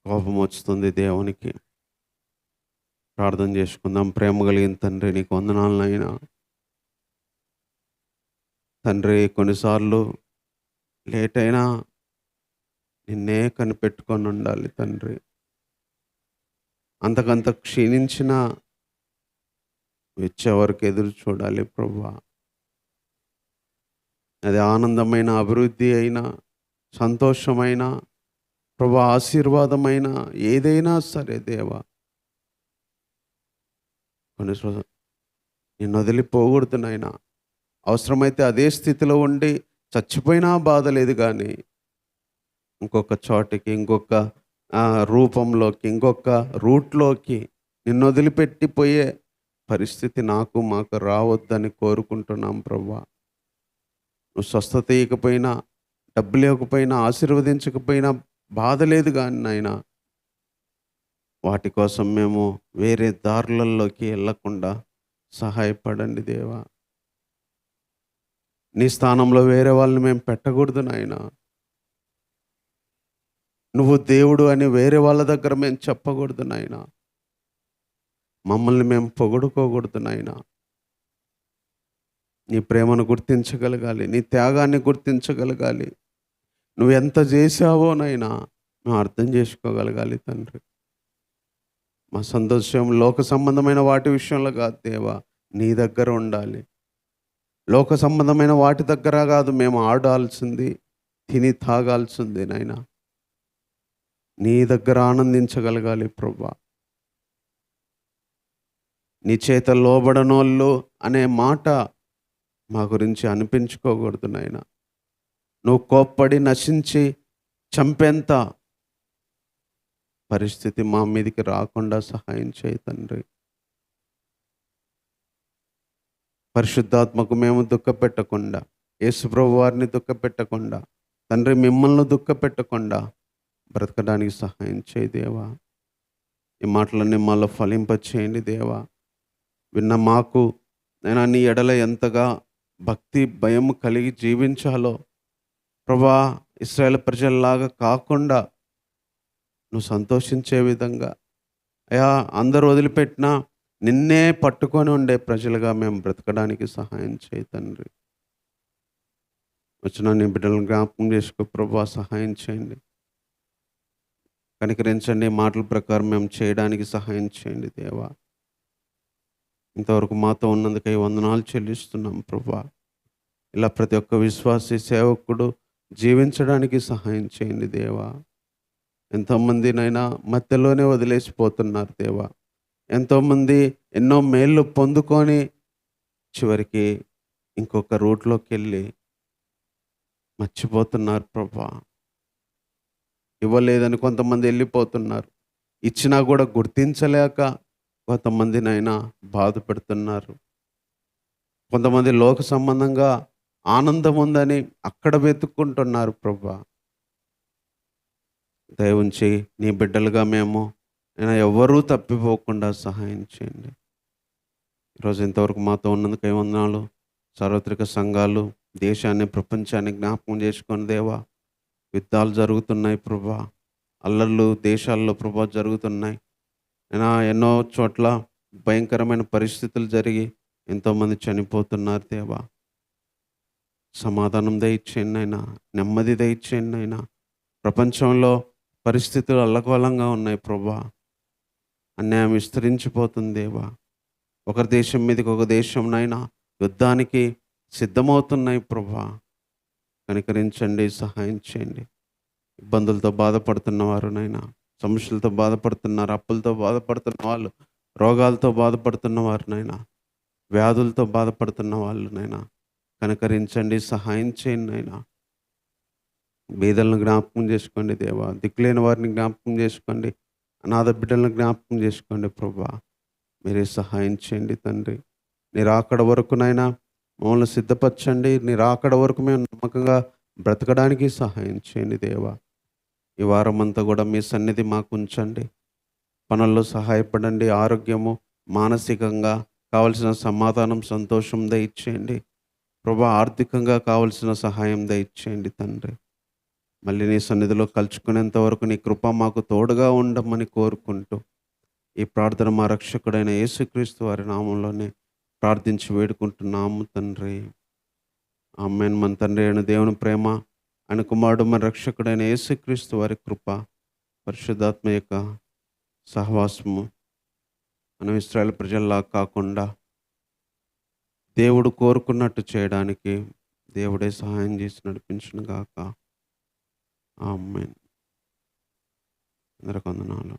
కోపం వస్తుంది దేవునికి. ప్రార్థన చేసుకుందాం. ప్రేమ కలిగిన తండ్రి, నీకు వందనాలనైనా. తండ్రి, కొన్నిసార్లు లేట్ అయినా నిన్నే కనిపెట్టుకొని ఉండాలి తండ్రి. అంతకంత క్షీణించిన వచ్చేవరకు ఎదురు చూడాలి ప్రభువా. అది ఆనందమైన, అభివృద్ధి అయినా, సంతోషమైన, ప్రభువా, ఆశీర్వాదమైన ఏదైనా సరే దేవా, కొన్నిసార్లు నిన్ను వదిలిపోకూడదు నాయనా. అవసరమైతే అదే స్థితిలో ఉండి చచ్చిపోయినా బాధ లేదు, కానీ ఇంకొక చోటికి, ఇంకొక రూపంలోకి, ఇంకొక రూట్లోకి నిన్ను వదిలిపెట్టిపోయే పరిస్థితి నాకు మాకు రావద్దని కోరుకుంటున్నాం ప్రభువా. నువ్వు స్వస్థత ఇవ్వకపోయినా, డబ్బులు ఇవ్వకపోయినా, ఆశీర్వదించకపోయినా బాధ లేదు, కానీ నాయనా వాటి కోసం మేము వేరే దారులలోకి వెళ్ళకుండా సహాయపడండి దేవా. నీ స్థానంలో వేరే వాళ్ళని మేము పెట్టకూడదు నాయనా. నువ్వు దేవుడు అని వేరే వాళ్ళ దగ్గర మేము చెప్పకూడదు నాయనా. మమ్మల్ని మేము పొగడుకోకూడదు నాయనా. నీ ప్రేమను గుర్తించగలగాలి, నీ త్యాగాన్ని గుర్తించగలగాలి. నువ్వు ఎంత చేశావో నైనా మేము అర్థం చేసుకోగలగాలి తండ్రి. మా సంతోషం లోక సంబంధమైన వాటి విషయంలో కాదు దేవా, నీ దగ్గర ఉండాలి. లోక సంబంధమైన వాటి దగ్గర కాదు మేము ఆడాల్సింది, తిని తాగాల్సింది నాయనా. నీ దగ్గర ఆనందించగలగాలి ప్రభువా. నీ చేత లోబడనోళ్ళు అనే మాట మా గురించి అనిపించుకోకూడదు నాయనా. నువ్వు కోప్పడి నశించి చంపేంత పరిస్థితి మా మీదకి రాకుండా సహాయం చేయి తండ్రి. పరిశుద్ధాత్మకు మేము దుఃఖపెట్టకుండా, యేసుప్రభు వారిని దుఃఖపెట్టకుండా, తండ్రి మిమ్మల్ని దుఃఖపెట్టకుండా బ్రతకడానికి సహాయం చేయి దేవా. ఈ మాటలన్నీ మాలో ఫలింపచేయండి దేవా. విన్న మాకు నేను నీ ఎడల ఎంతగా భక్తి భయం కలిగి జీవించాలో ప్రభా, ఇశ్రాయేల్ ప్రజల్లాగా కాకుండా నువ్వు సంతోషించే విధంగా అయా అందరూ వదిలిపెట్టినా నిన్నే పట్టుకొని ఉండే ప్రజలుగా మేము బ్రతకడానికి సహాయం చేయి తండ్రి. వచ్చిన నీ బిడ్డలను జ్ఞాపకం చేసుకో ప్రభా, సహాయం చేయండి, కనికరించండి. మాటల ప్రకారం మేము చేయడానికి సహాయం చేయండి దేవా. ఇంతవరకు మాతో ఉన్నందుకై వందనాలు చెల్లిస్తున్నాం ప్రభా. ఇలా ప్రతి ఒక్క విశ్వాసి సేవకుడు జీవించడానికి సహాయం చేయండి దేవా. ఎంతోమందినైనా మధ్యలోనే వదిలేసిపోతున్నారు దేవా. ఎంతోమంది ఎన్నో మేళ్ళు పొందుకొని చివరికి ఇంకొక రూట్లోకి వెళ్ళి మర్చిపోతున్నారు ప్రభా. ఇవ్వలేదని కొంతమంది వెళ్ళిపోతున్నారు, ఇచ్చినా కూడా గుర్తించలేక కొంతమందినైనా బాధ పెడుతున్నారు. కొంతమంది లోక సంబంధంగా ఆనందం ఉందని అక్కడ వెతుక్కుంటున్నారు ప్రభా. దయ ఉంచి నీ బిడ్డలుగా మేము నేను ఎవ్వరూ తప్పిపోకుండా సహాయం చేయండి. ఈరోజు ఇంతవరకు మాతో ఉన్నందుకు వందనాలు. సార్వత్రిక సంఘాలు దేశాన్ని ప్రపంచాన్ని జ్ఞాపకం చేసుకొని దేవా, యుద్ధాలు జరుగుతున్నాయి ప్రభా, అల్లర్లు దేశాల్లో ప్రభా జరుగుతున్నాయి. అయినా ఎన్నో చోట్ల భయంకరమైన పరిస్థితులు జరిగి ఎంతోమంది చనిపోతున్నారు దేవా. సమాధానం దయచేయండి అయినా, నెమ్మది దయచేయండి అయినా. ప్రపంచంలో పరిస్థితులు అల్లకల్లంగా ఉన్నాయి ప్రభా. అన్యాయం విస్తరించిపోతుంది దేవా. ఒక దేశం మీదకి ఒక దేశంనైనా యుద్ధానికి సిద్ధమవుతున్నాయి ప్రభా. కనికరించండి, సహాయం చేయండి. ఇబ్బందులతో బాధపడుతున్న వారునైనా, సమస్యలతో బాధపడుతున్నారు, అప్పులతో బాధపడుతున్న వాళ్ళు, రోగాలతో బాధపడుతున్న వారినైనా, వ్యాధులతో బాధపడుతున్న వాళ్ళనైనా కనికరించండి, సహాయం చేయండి అయినా. బీదలను జ్ఞాపకం చేసుకోండి దేవా. దిక్కులేని వారిని జ్ఞాపకం చేసుకోండి. అనాథ బిడ్డలను జ్ఞాపకం చేసుకోండి ప్రభా. మీరే సహాయం చేయండి తండ్రి. నీ రాకడ వరకునైనా మమ్మల్ని సిద్ధపరచండి. నీ రాకడ వరకు మేము నమ్మకంగా బ్రతకడానికి సహాయం చేయండి దేవా. ఈ వారం అంతా కూడా మీ సన్నిధి మాకు ఉంచండి. పనుల్లో సహాయపడండి. ఆరోగ్యము, మానసికంగా కావలసిన సమాధానం, సంతోషం దయచేయండి ప్రభా. ఆర్థికంగా కావలసిన సహాయం దయచేయండి తండ్రి. మళ్ళీ నీ సన్నిధిలో కలుసుకునేంత వరకు నీ కృప మాకు తోడుగా ఉండమని కోరుకుంటూ ఈ ప్రార్థన మా రక్షకుడైన యేసుక్రీస్తు వారి నామంలోనే ప్రార్థించి వేడుకుంటున్నాము తండ్రి. ఆమేన్. మన తండ్రి అయిన దేవుని ప్రేమ, ఆయన కుమారుడు మన రక్షకుడైన యేసుక్రీస్తు వారి కృప, పరిశుద్ధాత్మ యొక్క సహవాసము మనం ఇశ్రాయేలు ప్రజల్లా కాకుండా దేవుడు కోరుకున్నట్టు చేయడానికి దేవుడే సహాయం చేసి నడిపించును గాక. ఆమేన్. అందరికీ వందనాలు.